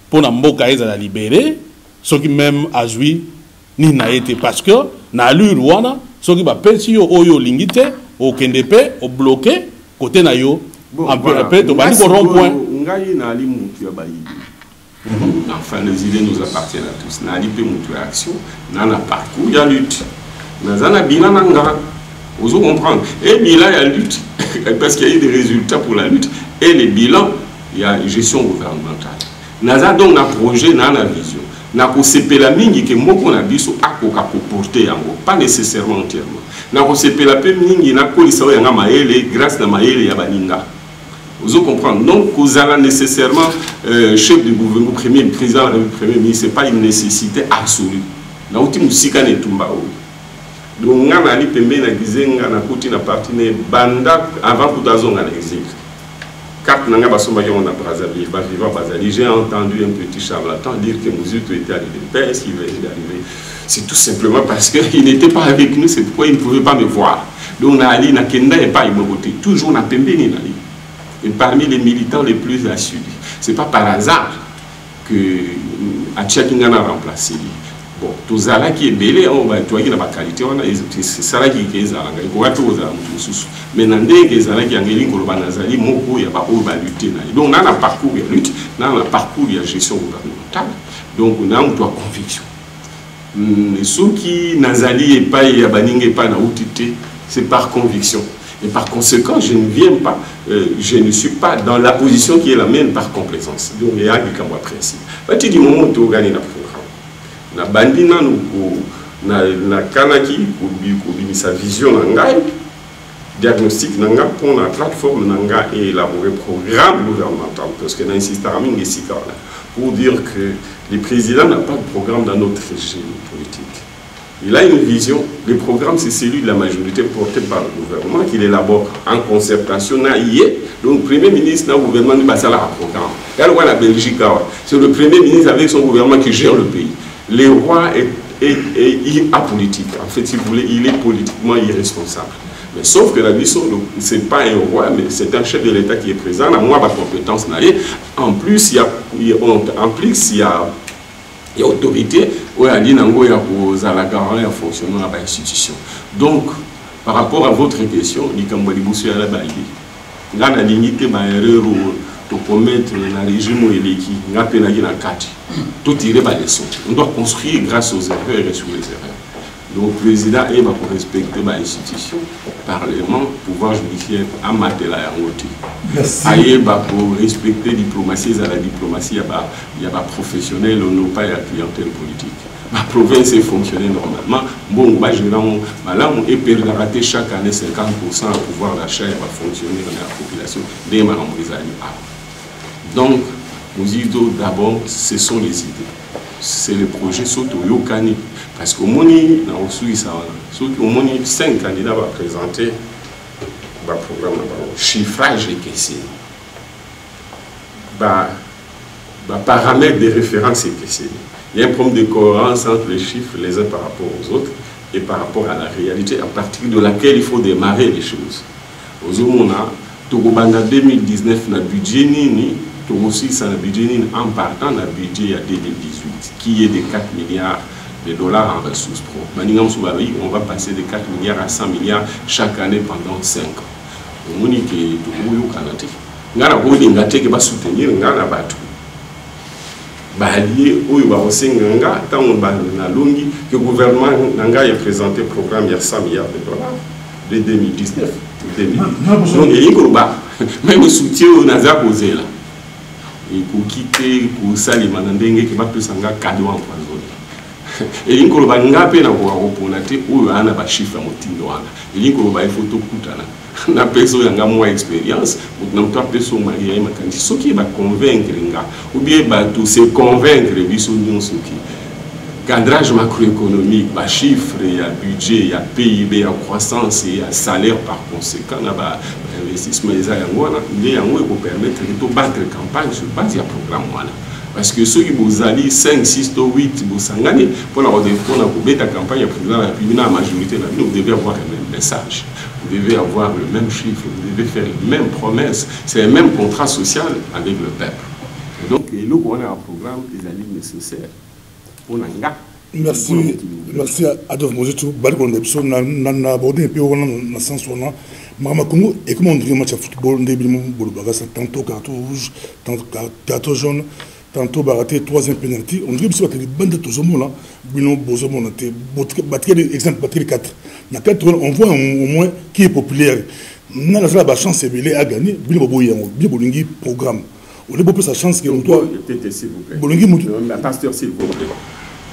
pour na mboka eza la libérer ceux qui même a joui ni na été parce que na lui rwana ceux qui ba pesi yo oyo lingite au kendepe au bloqué côté na yo un peu to bani ko rond-point ngai na ali mutu ya bayi. Enfin, les idées nous appartiennent à tous. N'a pas de action, n'a pas parcours, il y a lutte. N'a pas bilan, vous comprendre. Et bilan, il y a lutte. Parce qu'il y a eu des résultats pour la lutte. Et les bilans, il y a une gestion gouvernementale. N'a pas donc un projet, n'a pas vision. N'a pas CP la mine qui est mon qu'on a dit sur à porter en gros, pas nécessairement entièrement. N'a pas CP la paix mine, n'a pas ça y a maël grâce à maël et à baninga. Vous comprenez. Donc, vous avez nécessairement chef du gouvernement, premier président, premier ministre, ce n'est pas une nécessité absolue. Là où tu musique n'est pas. Donc, on a dit que nous avons parti banda avant que nous ayons un exil. Quand nous avons Brazzaville, j'ai entendu un petit charlatan dire que nous étions arrivés. Est-ce qu'il va arriver? C'est tout simplement parce qu'il n'était pas avec nous, c'est pourquoi il ne pouvait pas me voir. Donc, on a dit que pas toujours on a pembé. Et parmi les militants les plus assidus. Ce n'est pas par hasard que Atchakingana a remplacé. Bon, tout ça qui est belé, on va trouver la qualité, c'est ça qui est ça. Mais dans les gens qui ont été Nazali, Moko, il n'y a pas de lutte. Donc, on a un parcours de lutte, on a un parcours de gestion gouvernementale. Donc, on a une conviction. Ceux qui Nazali et pas Yabaning et pas Naoutité, c'est par conviction. Et par conséquent, je ne viens pas, je ne suis pas dans la position qui est la mienne par complaisance. Donc, il y a un principe. À partir du moment où tu gagnes le programme, na bandina na kanaki sa vision nanga diagnostic nanga pour la plateforme nanga et élaborer programme gouvernemental parce que n'insiste à mingi sikala pour dire que le président n'a pas de programme dans notre régime politique. Il a une vision. Le programme, c'est celui de la majorité porté par le gouvernement qu'il élabore en concertation. Donc, le Premier ministre, le gouvernement du Bassala a un programme. Regardez la Belgique, c'est le Premier ministre avec son gouvernement qui gère le pays. Le roi est apolitique. En fait, si vous voulez, il est politiquement irresponsable. Mais sauf que la mission, ce n'est pas un roi, mais c'est un chef de l'État qui est présent. Il a moins de compétences. En plus, il y a autorité où il y a dit qu'il y a la garantie en fonctionnement de l'institution. Donc, par rapport à votre question, il y a la dignité de commettre le régime où il est tout tirer par les sons. On doit construire grâce aux erreurs et sur les erreurs. Donc, le président est pour respecter l'institution, le Parlement, le pouvoir judiciaire, à Matela et à Merci. Pour respecter la diplomatie, il y a des professionnels, non pas la clientèle politique. La province est fonctionnée normalement. Bon, là, on peut rater chaque année 50% à pouvoir d'achat va fonctionner dans la population des Donc, nous disons d'abord, ce sont les idées. C'est le projet Soto Yokani. Parce qu'au Moni, au moins 5 candidats vont présenter ba programme na chiffrage ekeseni ba paramètres de référence ekeseni. Il y a un problème de cohérence entre les chiffres les uns par rapport aux autres et par rapport à la réalité à partir de laquelle il faut démarrer les choses. Ozomona tokobanda 2019 na budget nini aussi ça na budget nini en partant na budget à 2018 qui est de 4 milliards de dollars en ressources propres. On va passer de 4 milliards à 100 milliards chaque année pendant 5 ans. On dit que tout le Canada. Ngana bodi ngate ke ba soutenir ngana batu. Ba allié oyo ba osenga tant ba na longi que gouvernement nanga a présenté programme il y a 100 milliards de dollars de 2019 2018. Donc il y a même soutien au Naza posé là. Il faut quitter pour ça les manandenge qui va plus sanga cadeau empoisonné. Et il faut ngape na kwa oponate ou ana ba chiffre motindo wana. Il faut ba photo kutana. Na personne yanga moins expérience ou na mto peso maria makanji soki ba convaincre nga ou bien ba tout se convaincre biso nyonso ki cadrage macroéconomique, bah chiffres, il y a budget, il y a PIB, il y a croissance, il y a salaire par conséquent, il y a investissement, il y a pour permettre de battre campagne sur base du programme. Parce que ceux qui vous allient 5, 6, 8, vous s'engagent pour la campagne, la majorité, vous devez avoir le même message, vous devez avoir le même chiffre, vous devez faire les mêmes promesses, c'est le même contrat social avec le peuple. Et donc, nous, on a un programme des alliés nécessaires. Merci Adolphe Mozetou. On a abordé un peu dans le sens où on a Mama Congo et comment on dirait un match de football, tantôt carton rouge, tantôt carton jaune, tantôt baraté, troisième penalty. On dirait que c'est les bandes de tous les mots là, Bino Bozomo, batterie exemple, batterie 4. Dans 4 on voit au moins qui est populaire. On a la chance à gagner, Bino Boyango, Bino Bolingi programme. On a beaucoup sa chance que nous doit. S'il vous plaît. Pasteur, s'il vous plaît.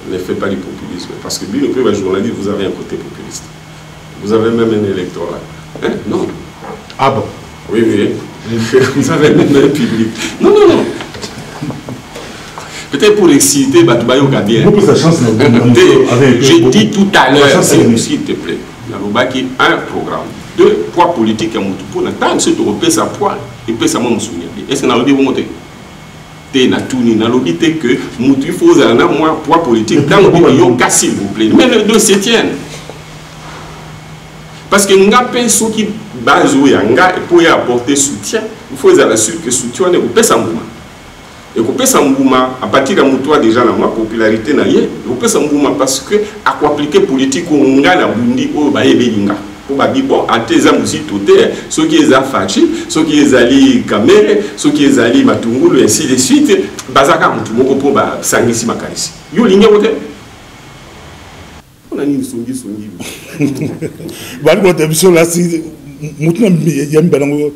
Ne faites pas du populisme. Parce que lui, le premier journaliste, vous avez un côté populiste. Vous avez même un électorat. Hein? Non. Ah bon? Oui, oui. Vous avez même un public. Non, non, non. Peut-être pour exciter, Batoubayo Gabien. Beaucoup sa chance. J'ai dit tout à l'heure, s'il te plaît, Nalobaki, un programme. 2 poids politiques à Moutoupo. Tant que tu repères sa poids, il peut sa main souvenir. Est-ce que Nalobi vous monter? Na touni na lobby que il faut un moins poids politique dans le yoga s'il vous plaît mais le dossier tienne parce que nga penso qui base ou yanga pour y apporter soutien il faut assurer que soutien ne couper sa mouvement et couper sa mouvement à partir de moutoua déjà la moi popularité na yé couper sa mouvement parce que à quoi appliquer politique ou nga na bundi ou ba yebelinga pour bon à tes amis aussi tout est ceux qui les a fachi ceux qui les alliés caméré ceux qui les alliés matungulu et ainsi de suite bazaka mutu moko po ba sangisi makalisi yo linga wote on a ni songi bali ko télévision là si mutu ya mbalango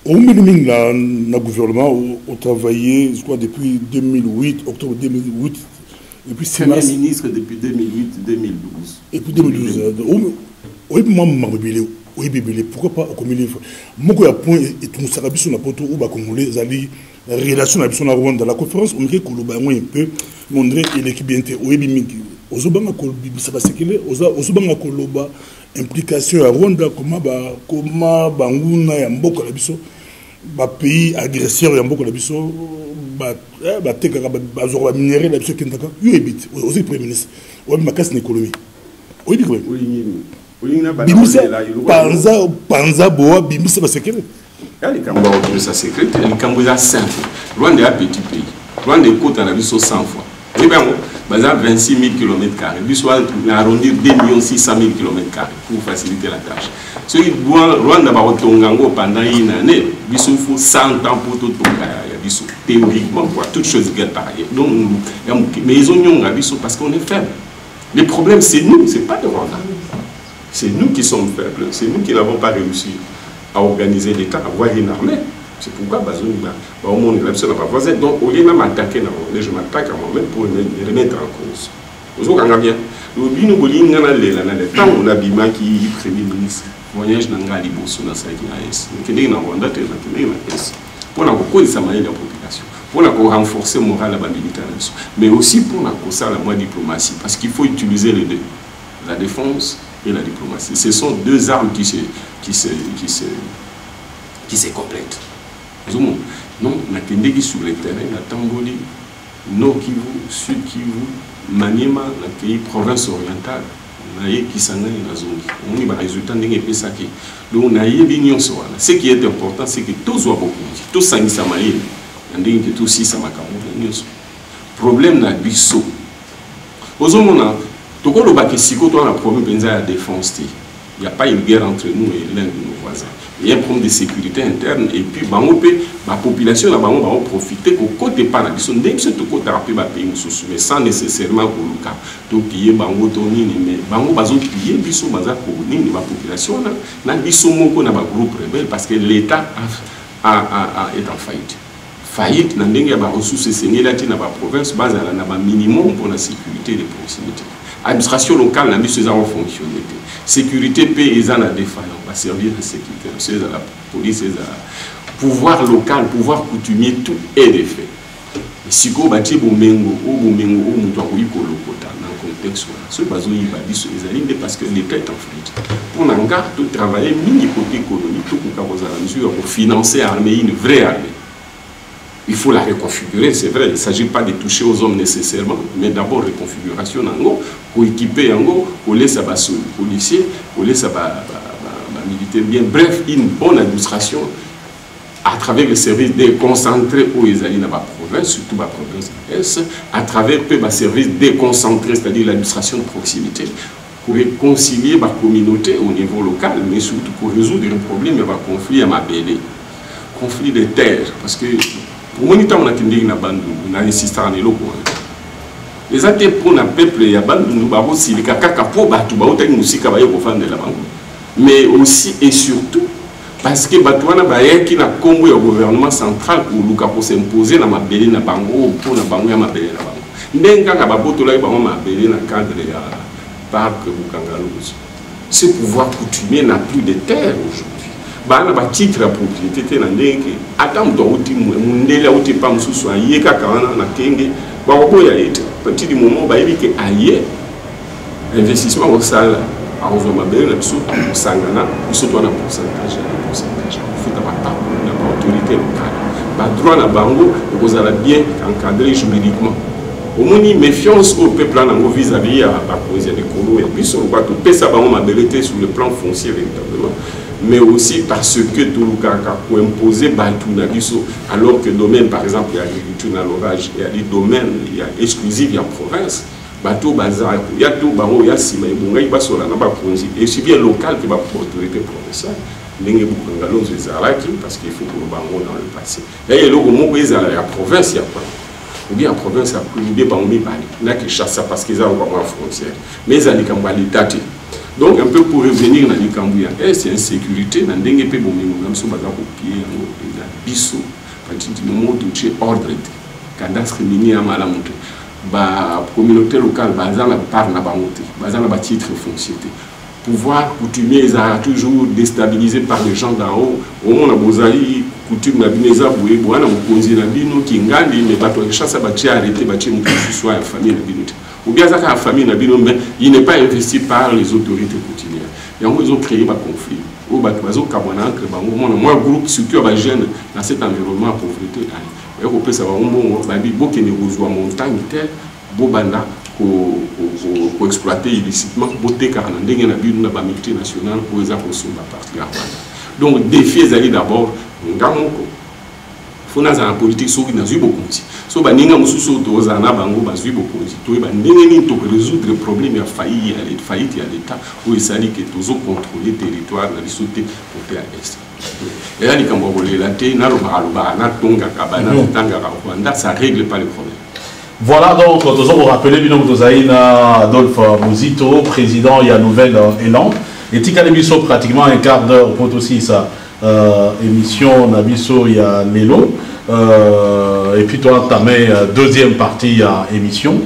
au minimum na gouvernement au travaillé je crois depuis 2008 octobre 2008 et puis c'est ministre depuis 2008 2012 et puis 2012 oui, oui, pourquoi pas au comité. Moi, il y a un point, et tout ça, on a pas tout, ou congolais, la relation avec son Rwanda, la conférence, on dirait qu'on a un peu, on dirait qu'il est bien, oui, aux Obama, ça va s'équilibrer, aux Obama, implication à Rwanda, comment, Bangouna, et Mboko, la biso, pays agresseur, et Mboko, la biso, minerai, la biso, Kentaka, you habite, aussi Premier ministre, ou ma casse d'économie. Oui, bimisa panza boa bimisa ba secret ali kamba o sa secret ali kambo za simple loin de un petit pays loin de côte na biso 100 fois et bien baza 26 000 km2 biso na arrondir 2 600 000 km2 pour faciliter la tâche ce qui loin de ba otongango pendant une année biso faut 100 ans pour tout tonga ya biso théoriquement quoi toute chose égale pareil donc mais ils ont nyonga biso parce qu'on est faible. Le problème c'est nous, c'est pas le Rwanda. C'est nous qui sommes faibles, c'est nous qui n'avons pas réussi à organiser l'État, à avoir une armée. C'est pourquoi Bazoum, au monde, il n'a pas voisin. Donc, au lieu de m'attaquer, je m'attaque à moi-même pour me remettre en cause. Vous avez bien. Le bino boli ngana lela na le temps on a bima qui premier ministre. Voyage nanga liboso na saiki na es. Nkende na Rwanda te na kende na es. Pour la reconnaître la population. Pour renforcer le moral de la militarisation. Mais aussi pour la diplomatie. Parce qu'il faut utiliser les deux. La défense et la diplomatie. Ce sont deux armes qui se complètent. Non, na kendeki sur le terrain, na Tamboli, Nord Kivu, Sud Kivu, Maniema, na pays province orientale, na ye Kisanga et na Zongi. On y va résultat ndenge pesaki. Donc na ye bignon soa. Ce qui est important, c'est que tous voient beaucoup. Tous sangisa maye, ndenge que tous si ça makamu. Problème na biso. Ozomona, toko lo baki siko to na problème benza ya défense. Il n'y a pas une guerre entre nous et l'un de nos voisins. Il y a un problème de sécurité interne et puis la population va profiter qu'au côté pas la question dès que ce côté rapide va payer mais sans nécessairement pour le cas donc il y a bango toni mais bango bazo piller biso baza ko ni la population na biso moko na ba groupe rebelle parce que l'État est en faillite na ndenge ba ressources sengela ti na ba province bazala na ba minimum pour la sécurité de proximité. Administration locale n'a mis ces armes fonctionner. Sécurité paysanne à défaillant, va servir de sécurité, c'est à la police, c'est à pouvoir local, pouvoir coutumier, tout est de fait. Si on bâtit Bomengo, ou Moutoua, ou Ikolokota, dans le contexte, ce bazo y va dire sur les alignes parce que l'État est en faillite. Pour Nanga, tout travailler, mini-côté économique, tout pour financer l'armée, une vraie armée. Il faut la reconfigurer, c'est vrai, il ne s'agit pas de toucher aux hommes nécessairement, mais d'abord reconfiguration pour équiper, pour laisser les policiers, pour laisser les militaires bien. Bref, une bonne administration à travers les services déconcentrés où ils allaient dans la province, surtout la province est, à travers les services déconcentrés, c'est-à-dire l'administration de proximité, pour réconcilier la communauté au niveau local, mais surtout pour résoudre les problèmes et les conflits à Mabélé. Conflit de terre, parce que pour moi, on a dit qu'on a insisté en élo. Les athées pour un peuple, il y a mais aussi et surtout parce que Batouana Baye qui n'a combo au gouvernement central pour s'imposer dans ma belle na bango pour na bango ya ma belle na bango. Ndenga ka baboto la bango ma belle na cadre ya parc Bukangalouz. Ce pouvoir coutumier n'a plus de terre aujourd'hui. Bana ba titre la propriété na ndenge atam do uti mundele uti pa mususu ayeka kana na kenge ba oboya ete petit du moment ba yiki aye investissement au sala a ma belle na biso sangana biso to na pourcentage futa ba pa na ba autorité locale ba droit na bango kozala bien encadré juridiquement au moni méfiance au peuple nango vis-à-vis à ba cause de colo et biso quoi to pesa bango ma belleté sur le plan foncier véritablement mais aussi parce que tout le cas a imposé Bantunabiso, alors que domaine, par exemple, il y a l'agriculture dans l'orage, il y a des domaines exclusifs, il y a province, bateau bazar, il y a tout, il y a Sima, il y a sur la Naba Konzi, et c'est bien local que va pour l'autorité provinciale, parce qu'il faut que nous bango dans le passé. Et il y a le mot où la province, il y a pas. Ou bien en province, il y a plus de bango, il y a qui chassent parce qu'ils ont encore la frontière. Mais il y a des cambali datés. Donc, un peu pour revenir dans les Cambouya, c'est insécurité, dans les Ndenge Pebo, nous sommes à copier, les Bissou, parce que nous avons touché ordre, cadastre mini à Malamonte, la communauté locale, bazan la part na bamote, bazan la titre foncier. Pouvoir coutumier, ils ont toujours déstabilisé par les gens d'en haut. Au moins, on a Bozali, coutume, na bineza, boué, boana, moukonzi, na bino, qui ngandi, mais bateau, chasse à bâtir, arrêter, bâtir, moukonzi, soit la famille, na binote. Ou bien ça la famille n'a mais il n'est pas investi par les autorités coutumières. Et en ils ont créé un conflit. Au Batuazo, Kabanank, moi groupe surtout à jeunes dans cet environnement à pauvreté. Et au plus ça va au moment où beaucoup de rejoint montagne terre, Bobanda pour exploiter illicitement, beauté car on a des multinationales pour les consommer à partir de donc défi est d'abord Ngamoko. Il faut que la politique soit beaucoup. So baninga mususu tozana bango bazui beaucoup to ba ndenge ni to résoudre le problème ya faillite ya l'état où il s'agit que tozo contrôler territoire na bisoté côté à est et là likambo bolela te na loba na tonga kabana tanga Rwanda ça règle pas le problème. Voilà donc tozo rappeler bino tozaina Adolphe Muzito président ya Nouvelle Élan et tika l'émission pratiquement un quart d'heure pour aussi ça émission nabiso ya Lelo. Et puis toi tu as deuxième partie à émission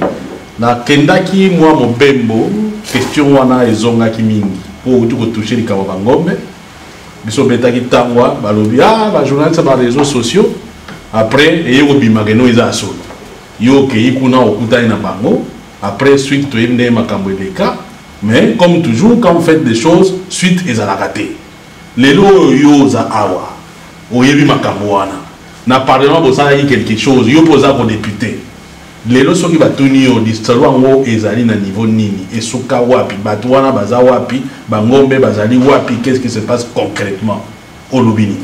na kendaki moi mon bembo question wana ezonga ki mingi pour tout toucher les kabangombe biso betaki tangwa balobi ba journaliste ba réseaux sociaux après et yo bimageno eza solo yo ke ikuna okuta na bango après suite to yende makambo eleka Mais comme toujours, quand vous faites des choses, suite et à la raté. Les lots yoza awa, oyebi makamboana. Na parlement vous avez quelque chose, yo posa pour député. Les lots sont qui va tenir au distalwa ngo ezali na niveau nini et soka wapi, batouana baza wapi, bangombe bazali wapi, qu'est-ce qui se passe concrètement au Lubini?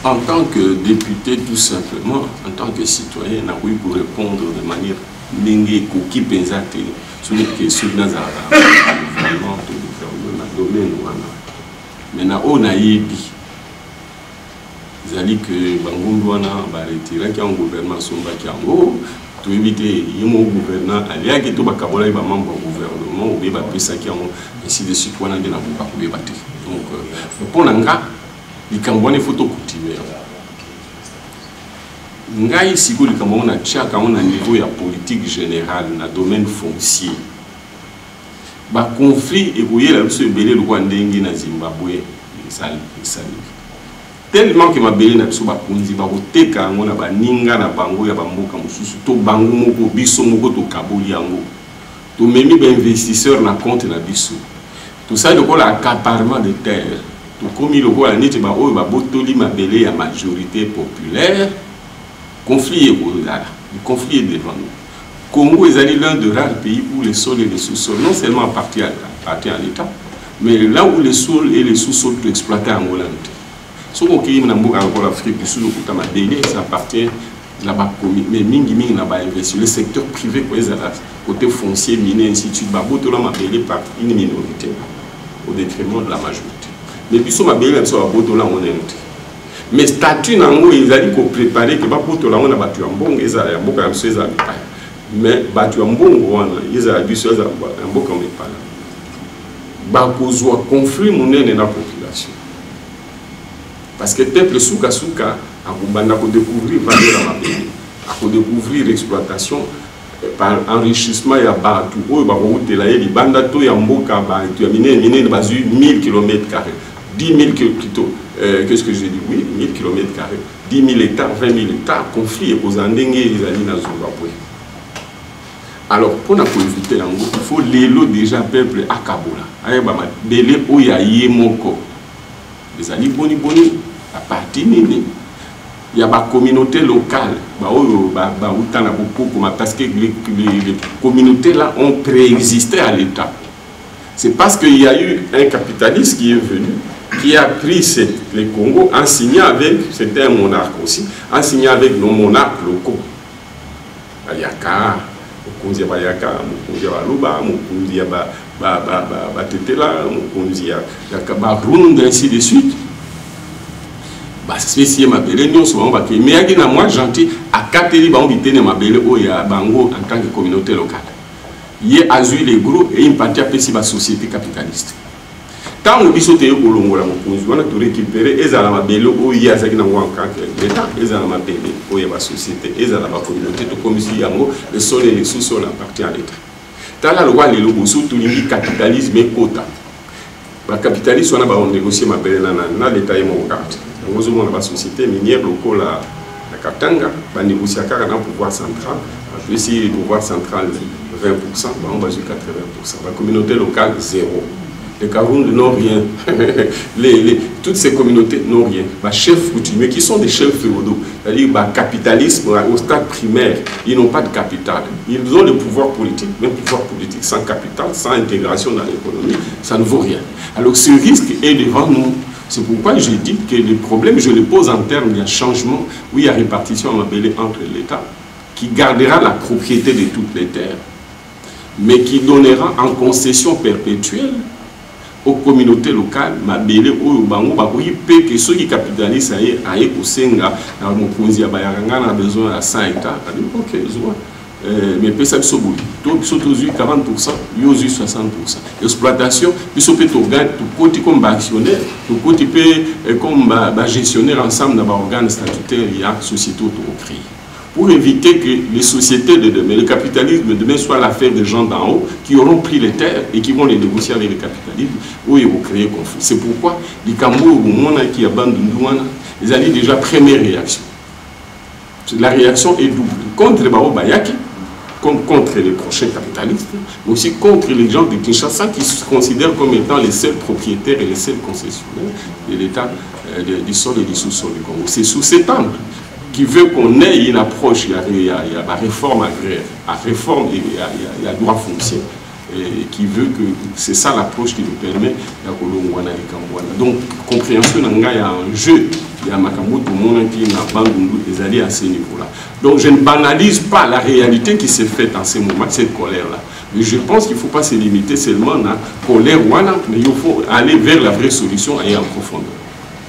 En tant que député, tout simplement, en tant que citoyen, on a eu pour répondre de manière mingue, qui pensait sur les questions dans le gouvernement, dans le domaine. Maintenant, on a eu c'est-à-dire que Bangondouana va retirer qu'il y a un gouvernement sur Bakiango, pour éviter qu'il y ait un gouvernement, il y a un membre du gouvernement, ou bien ainsi de suite, on a des gens qui ont battu. Donc, pour l'anga, il y a une photo coutumière. Ngai siko li kama on a tchaka on a niveau ya politique générale na domaine foncier. Ba conflit et koye la biso ebele le kwa ndenge na Zimbabwe sali. Tellement que ma belé na biso ba kunzi ba koteka ngo na baninga na bango ya bamboka mususu to bango moko biso moko to kaboli yango. To memi ba investisseur na compte na biso. Tout ça de quoi l'accaparement de terres. Tout comme il le quoi niti ba o ba botoli ma belé ya majorité populaire. Conflit est là. Le conflit est devant nous. Congo est l'un des rares pays où les sols et les sous-sols non seulement appartiennent à l'État, mais là où les sols et les sous-sols sont exploités en Hollande. Ce qu'on a encore l'Afrique du Sud, ça appartient là-bas. Mais mingi n'a pas investi. Le secteur privé, côté foncier, minier, ainsi de suite, par une minorité au détriment de la majorité. Mais puis, on est mais statut nango ezali ko préparer que ba poto la on a battu en bon ezali ya mboka ya mso ezali pa mais battu en bon wana ezali biso ezali en mboka on pas ba kozwa conflit monene na population parce que peuple suka akubanda ko découvrir valeur ya mabele ko découvrir l'exploitation par enrichissement ya batu oyo ba ko tela yeli banda to ya mboka ba tu ya mine bazu 1000 km², 10 000 plutôt. Qu'est-ce que j'ai dit? Oui, 1000 km², 10 000 hectares, 20 000 hectares, conflit et aux Andengé et les Alina Zimbabwe. Alors, pour éviter il faut l'élo déjà peuple à Kabola. Aïe, bah, belé oyaye moko. Les Ali boni, à partir nini. Il y a une communauté locale, parce que les communautés là ont préexisté à l'État. C'est parce qu'il y a eu un capitaliste qui est venu, qui a pris les Congo en signant avec, c'était un monarque aussi, en signant avec nos monarques locaux. Ayaka, Mukunzi Bayaka, Mukunzi Baluba, Mukunzi Batetela, Mukunzi Baround, ainsi de suite. C'est ma belle, nous sommes mais il y a moi gentil à Kateli Bambitene ma belle Bango en tant que communauté locale. Il y a Azul les groupes et une partie à la société capitaliste. Quand on dit que on a récupéré les ma belle où il y a l'État, les ma belle où il y a la société, les la communauté, comme si le sol et les sous-sols appartiennent à l'État. Dans la loi, les logos surtout le capitalisme et quota. Le capitalisme, on a négocié ma belle dans l'État et mon carte. Nous avons la société minière locale à Katanga, on a négocié un pouvoir central, on a essayer le pouvoir central 20%, on va jusqu'à 80%. La communauté locale, 0%. Les Cameroun n'ont rien. Toutes ces communautés n'ont rien. Les chefs coutumiers, qui sont des chefs féodaux, c'est-à-dire le capitalisme au stade primaire, ils n'ont pas de capital. Ils ont le pouvoir politique, mais le pouvoir politique sans capital, sans intégration dans l'économie, ça ne vaut rien. Alors ce risque est devant nous. C'est pourquoi je dis que le problème, je le pose en termes de changement, où il y a répartition entre l'État, qui gardera la propriété de toutes les terres, mais qui donnera en concession perpétuelle aux communautés locales, mabele ou bango bakoyi pe que ceux qui capitalisent aye kosenga na mokonzi ya bayaranga na besoin à 100 hectares. OK, mais peut ça biso bouli. To biso tozu 40%, yozu 60%. Exploitation, biso peut to gagne tout côté comme actionnaire, tout côté peut comme gestionnaire ensemble dans organes statutaires il y a société to créer. Pour éviter que les sociétés de demain, le capitalisme de demain soit l'affaire des gens d'en haut qui auront pris les terres et qui vont les négocier avec le capitalisme où ils vont créer conflit. C'est pourquoi les Cameroun qui abandonnent ils ont déjà première réaction. La réaction est double. Contre les Baro Bayaki, comme contre les prochains capitalistes, mais aussi contre les gens de Kinshasa qui se considèrent comme étant les seuls propriétaires et les seuls concessionnaires de l'État du sol et du sous-sol du Congo. C'est sous cet angle qui veut qu'on ait une approche, il y a la réforme agraire, la réforme, il y a le droit foncier, et qui veut que c'est ça l'approche qui nous permet de donc compréhension il y a un jeu, il y a Makambo, tout le monde qui n'a pas des alliés à ce niveau-là. Donc je ne banalise pas la réalité qui s'est faite en ces moments, cette colère-là. Mais je pense qu'il ne faut pas se limiter seulement à la colère, mais il faut aller vers la vraie solution et en profondeur.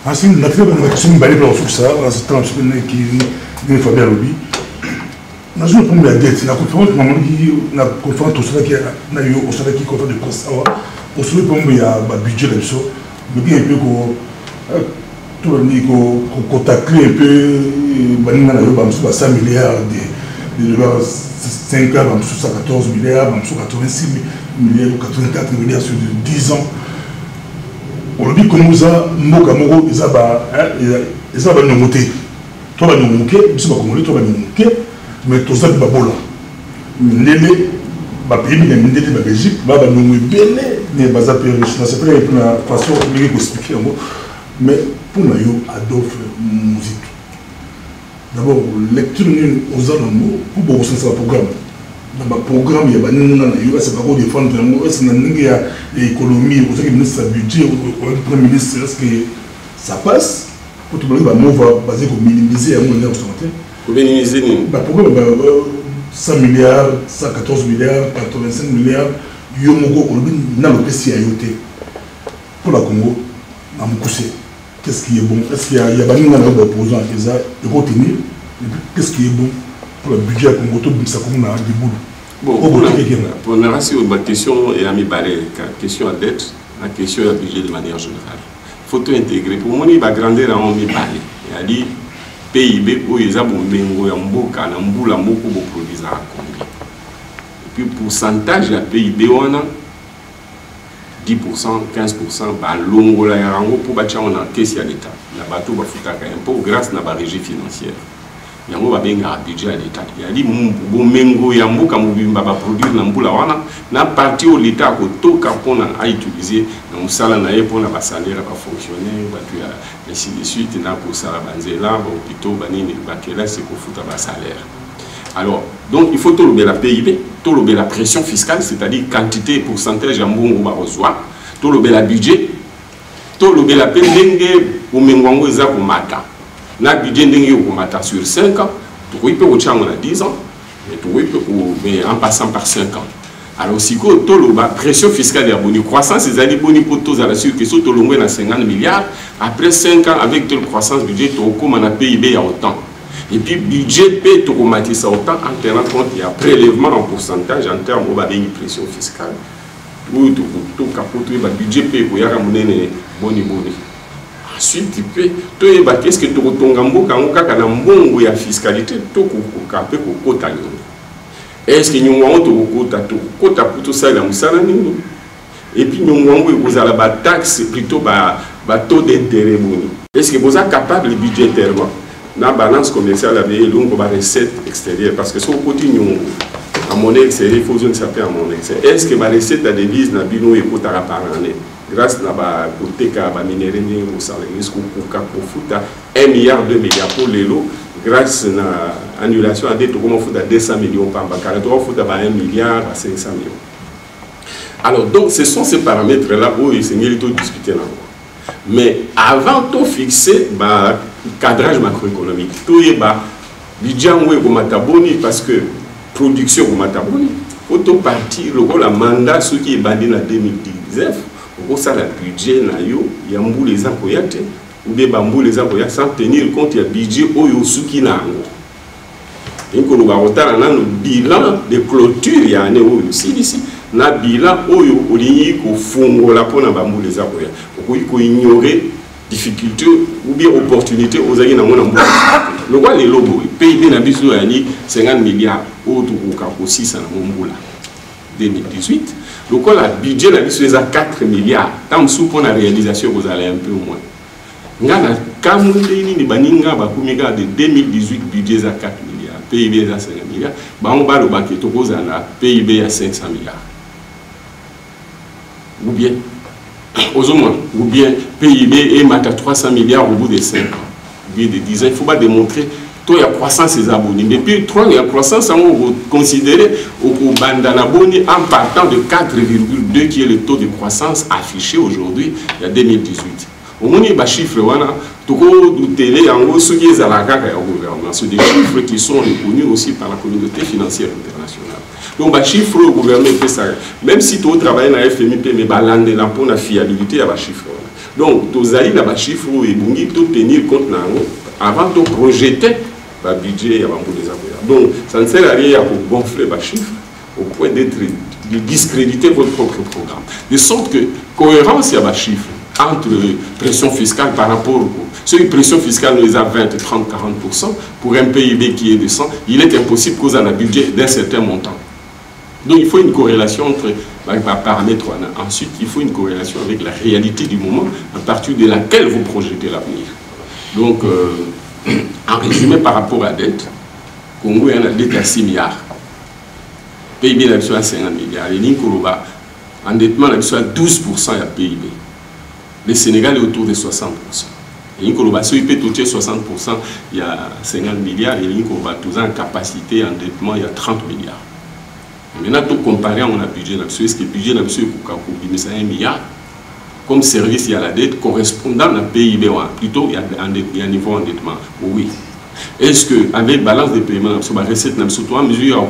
Ainsi, nous avons fait une ça, en ce temps, qui est Fabien Lobby. Nous avons fait la dette, la conférence au Sénat qui a eu au Sénat qui confère de presse. Au Sénat, il y a un budget là-dessus, mais il y a un peu tout le monde qu'on taclé un peu 100 milliards de dollars, 5 ans, 114 milliards, 86 milliards, 84 milliards sur 10 ans. On dit que nous avons ils ont nous monté. Toi, nous monter, je sais pas comment toi, nous monter, mais tout ça, c'est pas bon là. L'élé, ma pays, mais la Belgique, nous belle, mais basa riche. C'est pas une façon de expliquer en gros. Mais pour nous, Adolphe Mouzit. D'abord, lecture aux alentours, pour beaucoup de programme. Dans le programme, il y a c'est pas quoi défendre l'économie, le ministre budget, le premier ministre, est-ce que ça passe? Pour tout le monde, va baser pour minimiser un monnaie pour minimiser pourquoi 100 milliards, 114 milliards, 85 milliards, Yomogo, on a le PCIOT. Pour la Congo, on a qu'est-ce qui est bon? Est-ce qu'il y a un opposant qui est retenu? Qu'est-ce qui est bon pour le budget à Congo? Tout ça comme on a des boules. Bon, pour la question et à mes balais, question à dette, la question à budget de manière générale. Il faut tout intégrer. Pour moi, il va grandir en mes balais. Il a dit PIB, où ils ont mengo ya mboka na mbula moko bo produire à Congo. Et puis pourcentage de PIB on a 10%, 15%, bah longola ya rango pour bâtir on a caisse à l'État. La bateau va foutre un impôt grâce à la régie financière. Il y a un budget à l'État. Il y a dit bon mengo ya mboka mobimba ba produire na mbula wana na parti au l'État ko to kapona a utiliser na musala na ye pour na ba salaire ba fonctionner ba tu ainsi de suite na ko sala banzela ba hôpitaux ba nini ba kela c'est ko futa ba salaire. Alors donc il faut tout le la PIB, tout le la pression fiscale, c'est-à-dire quantité et pourcentage en mbongo ba reçoit, tout le la budget, tout le la pendenge au mengo eza ko mata. Na budget ndenge ko sur 5 ans, tu peux au chango na 10 ans, et tu peux en passant par 5 ans. Alors si ko to lo ba pression fiscale ya boni croissance les années boni pour tous à la sûr que so to longwe na 50 milliards après 5 ans avec telle croissance budget to comme na PIB ya autant. Et puis budget peut to commater ça autant en tenant compte il y a prélèvement en pourcentage en termes de pression fiscale. Ou to capote ba budget peut ko ya monene boni. Ensuite, tu peux, qu'est-ce que tu as la fiscalité, tu as est-ce que nous avons tout ça et puis nous avons la taxe plutôt taux d'intérêt. Est-ce que vous êtes capable budgétairement dans la balance commerciale avec la recette extérieure? Parce que si on continue en monnaie extérieure, il faut que ça soit en monnaie extérieure. Est-ce que la recette de devise n'a pas par année? Grâce à la côté de minéraux, nous avons 1 milliard, 2 milliards pour les lots. Grâce à l'annulation à dette, nous avons 200 millions par an. Nous avons 1 milliard à 500 millions. Alors, donc, ce sont ces paramètres-là où ils sont discutés. Mais avant de fixer le cadrage macroéconomique, tout est budget parce que production est mataboni. Il faut partir le mandat ce qui est bandé en 2019. Pour ça, le budget, il y a les employés, ou bien les employés sans tenir compte du budget où il y a qui n'a donc, on a un bilan de clôture, il y a un aussi ici. Un bilan où il y a un fonds pour les employés. Il faut ignorer difficultés ou bien opportunités aux aïeux dans le monde. Le roi les logos, PIB n'a pas 50 milliards, autres aussi, ça n'a pas 2018. Donc, le budget est à 4 milliards. Tant que pour la réalisation, vous allez un peu moins. Nous avons de 2018 budget à 4 milliards. PIB à 50 milliards, on va le banquier à PIB à 500 milliards. Ou bien, ou bien PIB est à 300 milliards au bout de 5 ans, ou bien de 10 ans. Il ne faut pas démontrer qu'il y a croissance des abonnés. Mais puis, il y a croissance, on va considérer au Bandanaboni en partant de 4,2 qui est le taux de croissance affiché aujourd'hui, il y a 2018. Au moins, il y a des chiffres, c'est des chiffres qui sont reconnus aussi par la communauté financière internationale. Donc, les chiffres, le gouvernement fait ça. Même si tu travailles dans la FMI, mais pour la fiabilité, il y a des chiffres. Donc, tu as des chiffres et tu tenir compte avant de projeter le budget. Donc, ça ne sert à rien pour gonfler les chiffres au point de discréditer votre propre programme. De sorte que, cohérence, il y a des chiffres entre pression fiscale par rapport au coût. Si une pression fiscale nous est à 20, 30, 40%, pour un PIB qui est de 100, il est impossible qu'on ait un budget d'un certain montant. Donc il faut une corrélation entre les paramètres. Ensuite, il faut une corrélation avec la réalité du moment à partir de laquelle vous projetez l'avenir. Donc, en résumé, par rapport à la dette, Congo a une dette à 6 milliards. PIB est à 50 milliards. Et l'Inkoroba, endettement est à 12% de PIB. Le Sénégal est autour de 60%. Et l'Inkoroba, si il peut toucher 60%, il y a 50 milliards. Et l'Inkoroba, tout en capacité d'endettement, il y a 30 milliards. Maintenant, tout comparé à mon budget, est-ce que le budget c'est 1 milliard comme service, il y a la dette correspondant à PIB, plutôt il y a un niveau d'endettement. Oui. Est-ce qu'avec balance de paiement, la recette, surtout en mesure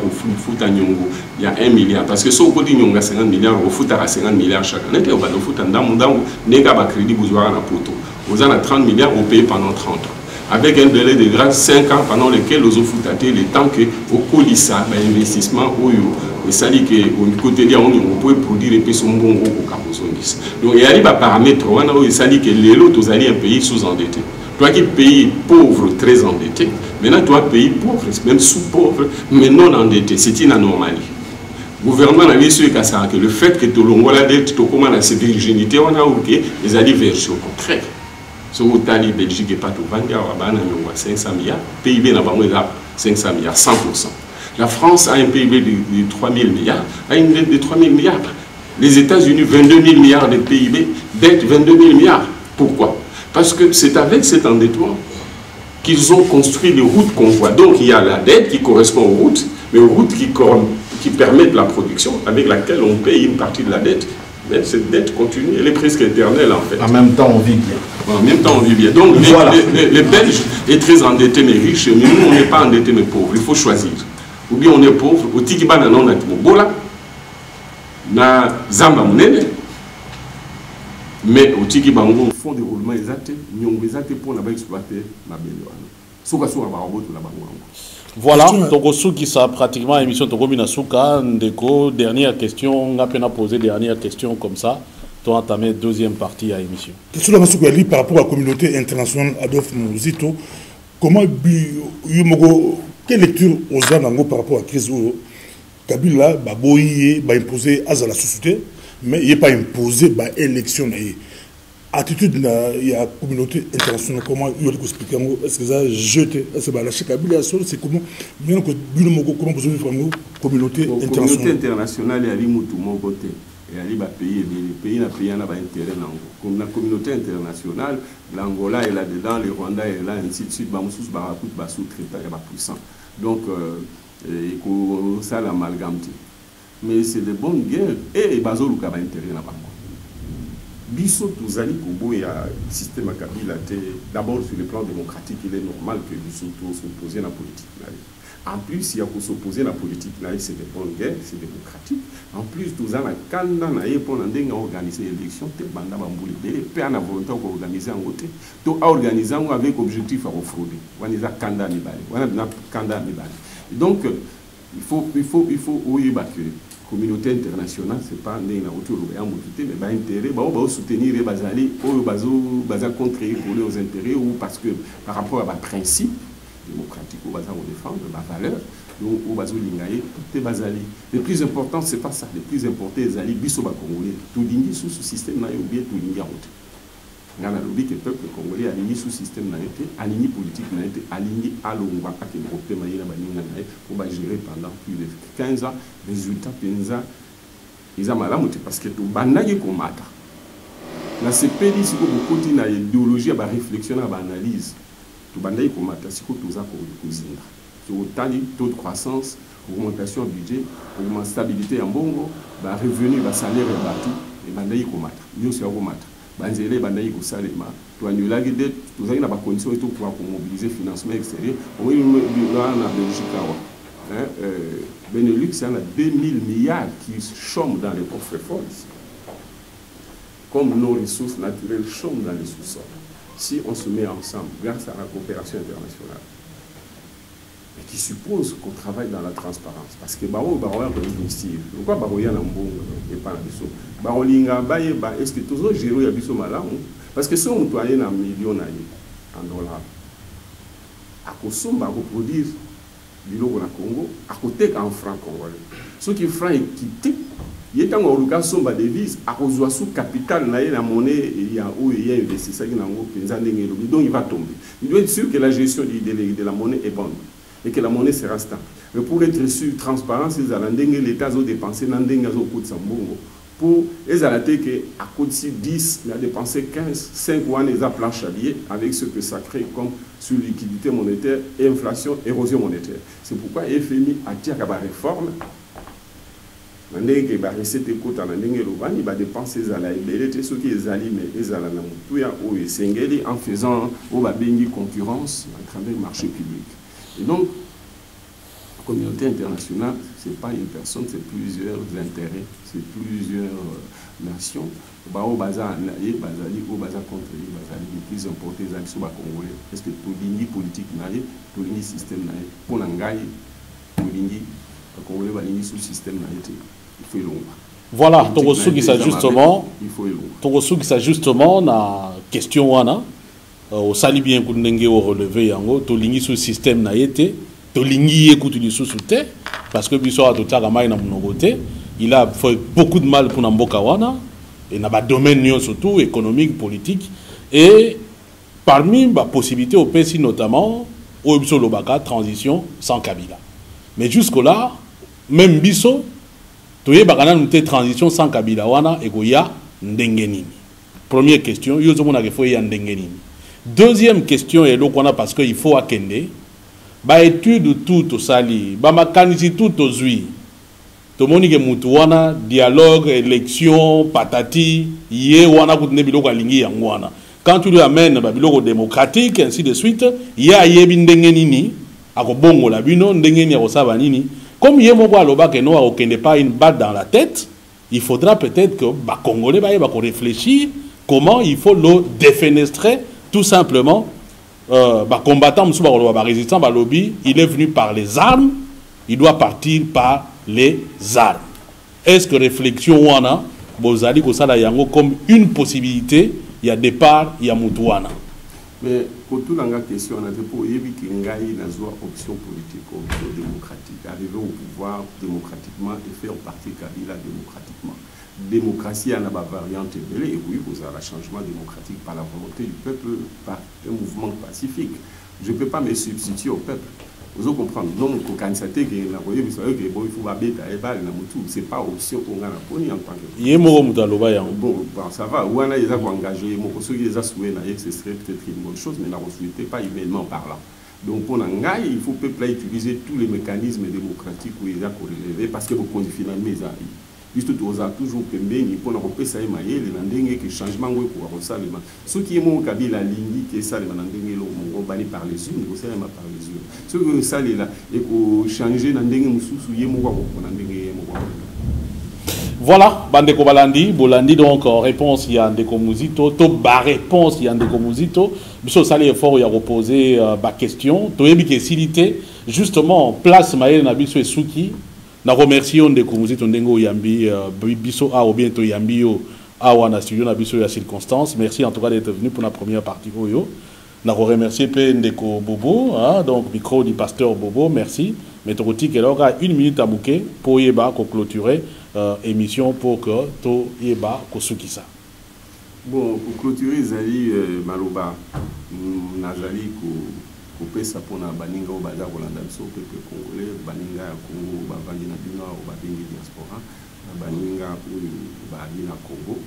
il y a 1 milliard. Parce que si on dit qu'il y a 50 milliards, on fout à 50 milliards chaque année, on va fout un crédit, vous avez 30 milliards, on paye pendant 30 ans. Avec un délai de grâce 5 ans pendant lequel nous avons le temps que au colissa l'investissement au sali que au côté de on peut produire et puis son bon au capozondis. Donc il y a des paramètres on a sali que les autres un pays sous-endetté. Toi qui pays pauvre très endetté, maintenant toi pays pauvre même sous-pauvre mais non endetté, c'est une anomalie. Le gouvernement a vu que le fait que tout le monde a dette tout comment la virginité on a OK les alliés version contraire. Si vous avez Belgique et pas tout, 500 milliards, PIB n'a pas moins de 500 milliards, 100%. La France a un PIB de 3 000 milliards, a une dette de 3 000 milliards. Les États-Unis, 22 000 milliards de PIB, dette 22 000 milliards. Pourquoi? Parce que c'est avec cet endettement qu'ils ont construit les routes qu'on voit. Donc il y a la dette qui correspond aux routes, mais aux routes qui permettent la production, avec laquelle on paye une partie de la dette. Mais cette dette continue, elle est presque éternelle en fait. En même temps, on vit bien. En même temps, on vit bien. Donc, voilà. les Belges sont très endettés mais riches, mais nous, on n'est pas endettés mais pauvres. Il faut choisir. Ou bien on est pauvre, au Tikiba, on a Bola, na Zamba Mounene, mais au Tikiba, on fond de roulement exact, nous exact pour exploiter la belle. Voilà, donc qui ça pratiquement émission de Minasuka, Ndeko, dernière question, on a peine à poser dernière question comme ça, tu as entamé deuxième partie à l'émission. Question de par rapport à la communauté internationale Adolphe Mouzito, comment quelle lecture aux gens par rapport à la crise où Kabila a imposé à la société, mais il n'est pas imposé à l'élection. Attitude il y a communauté internationale comment il faut expliquer est-ce que ça jeté est-ce que la Kabila c'est comment bien que comment vous avez communauté internationale et ali mutu mon côté et ali ba pays na pays na ba intérêt comme la communauté internationale l'Angola est là dedans le Rwanda est là ainsi de suite ba mususu ba rakut ba sous-traitant et ba puissant donc et que ça l'amalgame mais c'est de bonnes guerres et bazo luka ba intérêt na ba Bisso Touzali Kobo et un système à Kabila, d'abord sur le plan démocratique, il est normal que Bisso s'oppose à la politique. En plus, il y a pour s'opposer à la politique, c'est des bonnes guerres, c'est démocratique. En plus, Touzali Kanda pour organiser l'élection, Banda Bambouli, et à la volonté d'organiser en côté. Tout à organiser avec objectif à refrauder. On a Kanda Nibali. Donc, il faut la communauté internationale, ce n'est pas une autre mais intérêt, soutenir les Bazali, contre aux intérêts, ou parce que par rapport à un principe démocratique, on défend ma valeur, donc on tout Bazali. Le plus important, ce n'est pas ça. Le plus important, c'est les Bisoba Congolais. Tout le sous ce système, ou bien tout le ngana lobi que peuple congolais aligné sous système na été aligné politique na été aligné à l'ongwa à que groupe maïna baninga na pour ba gérer pendant plus de 15 ans résultat penza ils a malamu parce que tout bandaki komata na sepeli siko bokoti na idéologie ba réflexion ba analyse tout bandaki komata siko toza ko kuzinga sur tali taux de croissance augmentation budget augmentation stabilité en bongo ba revenu ba salaire ba tout et bandaki komata yo c'est komata banzele bandaki ko salema to anulaki dette tous na ba conditions et tout pour mobiliser financement extérieur on est na Belgique hein Benelux il y a 2000 milliards qui chôment dans les coffres-forts ici. Comme nos ressources naturelles chôment dans les sous-sols. Si on se met ensemble grâce à la coopération internationale et qui suppose qu'on travaille dans la transparence parce que baro investir pourquoi baro ya na mbongo et pas na biso baro linga baye ba est-ce que toujours gérer ya biso malamu parce que si on doit y na million en dollars à kosomba ko produire biloko na Congo à côté qu'en franc congolais ceux qui franc équité il est en cas somba devise à cause sous capital na la monnaie il y a où il y a investi ça qui n'a donc il va tomber il doit être sûr que la gestion de la monnaie est bonne et que la monnaie sera stable mais pour être sûr transparence ils allaient l'État a dépensé dans des gaz au coût de Sambongo pour les alater que à côté de 10 il a dépensé 15 5 ou les a planche alliés avec ce que ça crée comme sur liquidité monétaire inflation érosion monétaire c'est pourquoi FMI attire à la réforme ndenge ba recette kota na ndenge lobani ba dépenser à la belete ceux qui ezali mais ezala na mutuya o esengeli en faisant au ba bengi concurrence à travers le marché public et donc la communauté internationale c'est pas une personne c'est plusieurs intérêts c'est plusieurs nations ba o baza na ye bazali o baza contre les bazali les plus importés les sur ba congolais est-ce que to lingi politique na ye to lingi système na ye pour ngai to lingi ba congolais ba lingi sous système na ye voilà, Togosu ça justement na question wana au sali bien kundenge au relevé yango to lingi sous système na yete to lingi écoute du sous-souté parce que biso a totaka mai na monogoté il a fait beaucoup de mal pour Namboka wana et na ba domaine surtout économique politique et parmi ba possibilité au PSI notamment au biso lobaka transition sans Kabila mais jusque là même biso toye bakana nute transition sans Kabila wana ekoya ndenge nini. Première question, yo zomona ke fo ya ndenge nini. Deuxième question est lokona parce que il faut akende ba étude tout sali, ba makanisi tout ozui. To moni ke mutu wana dialogue élection patati ye wana kutune biloko alingi yango wana. Quand tu lui amènes ba biloko démocratique ainsi de suite, ya yebi ndenge nini akobongola bino ndenge nini akosaba nini. Comme Yemoko Alobake Noa ne pas une balle dans la tête, il faudra peut-être que les Congolais réfléchir comment il faut le défenestrer tout simplement. Combattant, résistant, lobby, il est venu par les armes, il doit partir par les armes. Est-ce que réflexion wana, Bozali Kosala Yango comme une possibilité, il y a départ, il y a Moutouana. Mais pour toute la question, on a dit pour éviter qu'il y ait une option politique, option démocratique, arriver au pouvoir démocratiquement et faire partie Kabila démocratiquement. Démocratie a une variante et oui, vous avez un changement démocratique par la volonté du peuple, par un mouvement pacifique. Je ne peux pas me substituer au peuple. Vous comprenez? Non, quand ça que c'est pas option qu'on a en tant que bon, ça va. Ou on a déjà engagé, ceux qui les a souhaité, ce serait peut-être une bonne chose, mais ne souhaitait pas humainement parlant. Donc pour l'Angaï, il faut peuple utiliser tous les mécanismes démocratiques où il a relevé parce que vous connaissez finalement juste toujours pembeni pour na kopesa ye mayele na ndenge que changement ngo ko kosalema soki ye mo Kabila lingi ke salema na ndenge lo mo bani par les unes ko salema par les unes soki salela et ko changer na ndenge mususu ye mo ko na ndenge ye mo. Voilà, Bandeko Balandi, Bolandi, donc réponse il y a Ndeko Muzito, to ba réponse il y a Ndeko Muzito, biso sali effort il y a reposé ba question, to yebi ke silité justement place mayele na biso esuki. Na remercie on de Komuzito Ndengo Yambi biso a ou bientôt Yambi yo a wana studio na biso ya circonstance. Merci en tout cas d'être venu pour la première partie yo. Na remercier pe Ndeko Bobo hein, donc micro du pasteur Bobo, merci. Mais tokoti que là 1 minute à bouquet pour yeba ko clôturer émission pour que to yeba ko sukisa. Bon, pour clôturer Zali Maloba, Nazali kopesa pona baninga au bazar kolanda biso peuple congolais, baninga ya Congo bavandi na bino au babengi diaspora, baninga oyo baali na Congo,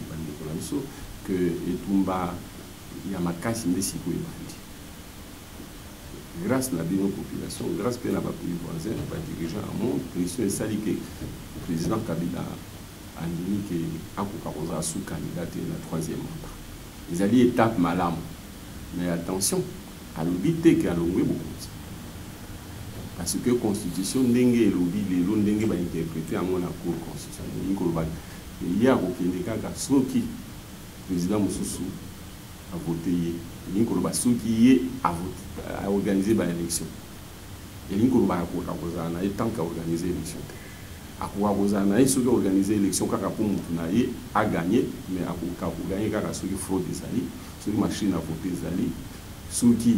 bandeko na biso que etumba ya makasi nde sikoyo bandi. Grâce à nos populations, grâce à nos pays voisins, nos dirigeants à monde, pression est sali que le président Kabila a dit que Akoukarosa sous candidaté à la 3e mandat. Ils allaient étape malam. Mais attention, à l'obité qu'il y a beaucoup. Parce que la constitution dengue et l'obi, les lois dengue va interpréter à mon accord constitutionnel. Il y a aucun cas qui le président Moussoussou a voté. Il y a organisé l'élection. Il y a tant qu'à organiser l'élection. Il y a organisé l'élection a gagné, mais il a gagné ceux qui fraude des alliés, ceux qui machine à voter des alliés, ceux qui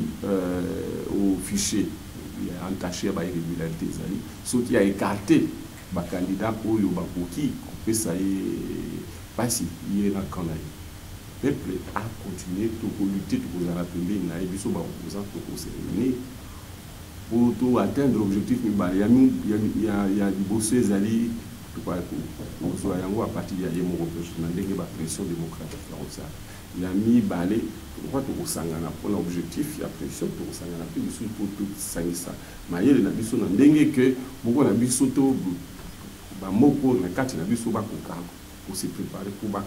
au fichier entaché à l'irrégularité des alliés, ceux qui a écarté les candidats pour qui ça pas si il est là quand le peuple a continué de lutter pour la République, pour atteindre l'objectif. Il y a des bossés alliés à partir de la pression démocratique. Il a mis balai pour l'objectif, il y a pression pour tout ça. Mais il y a que beaucoup pour se préparer pour un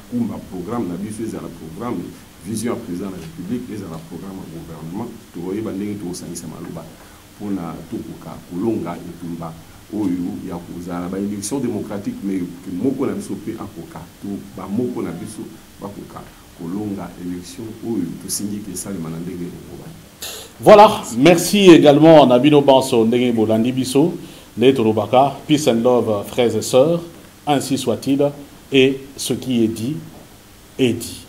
programme, un programme vision à président de la République, et un programme au gouvernement, pour Kolonga et Tumba. Il y a une élection démocratique, mais que Moko n'a pas à Moko n'a pas Kolonga élection, tout signe que ça, les voilà, merci également Nabino Banso, Ndenge Bolandi Biso, Letorobaka, peace and love, frères et sœurs, ainsi soit-il. Et ce qui est dit, est dit.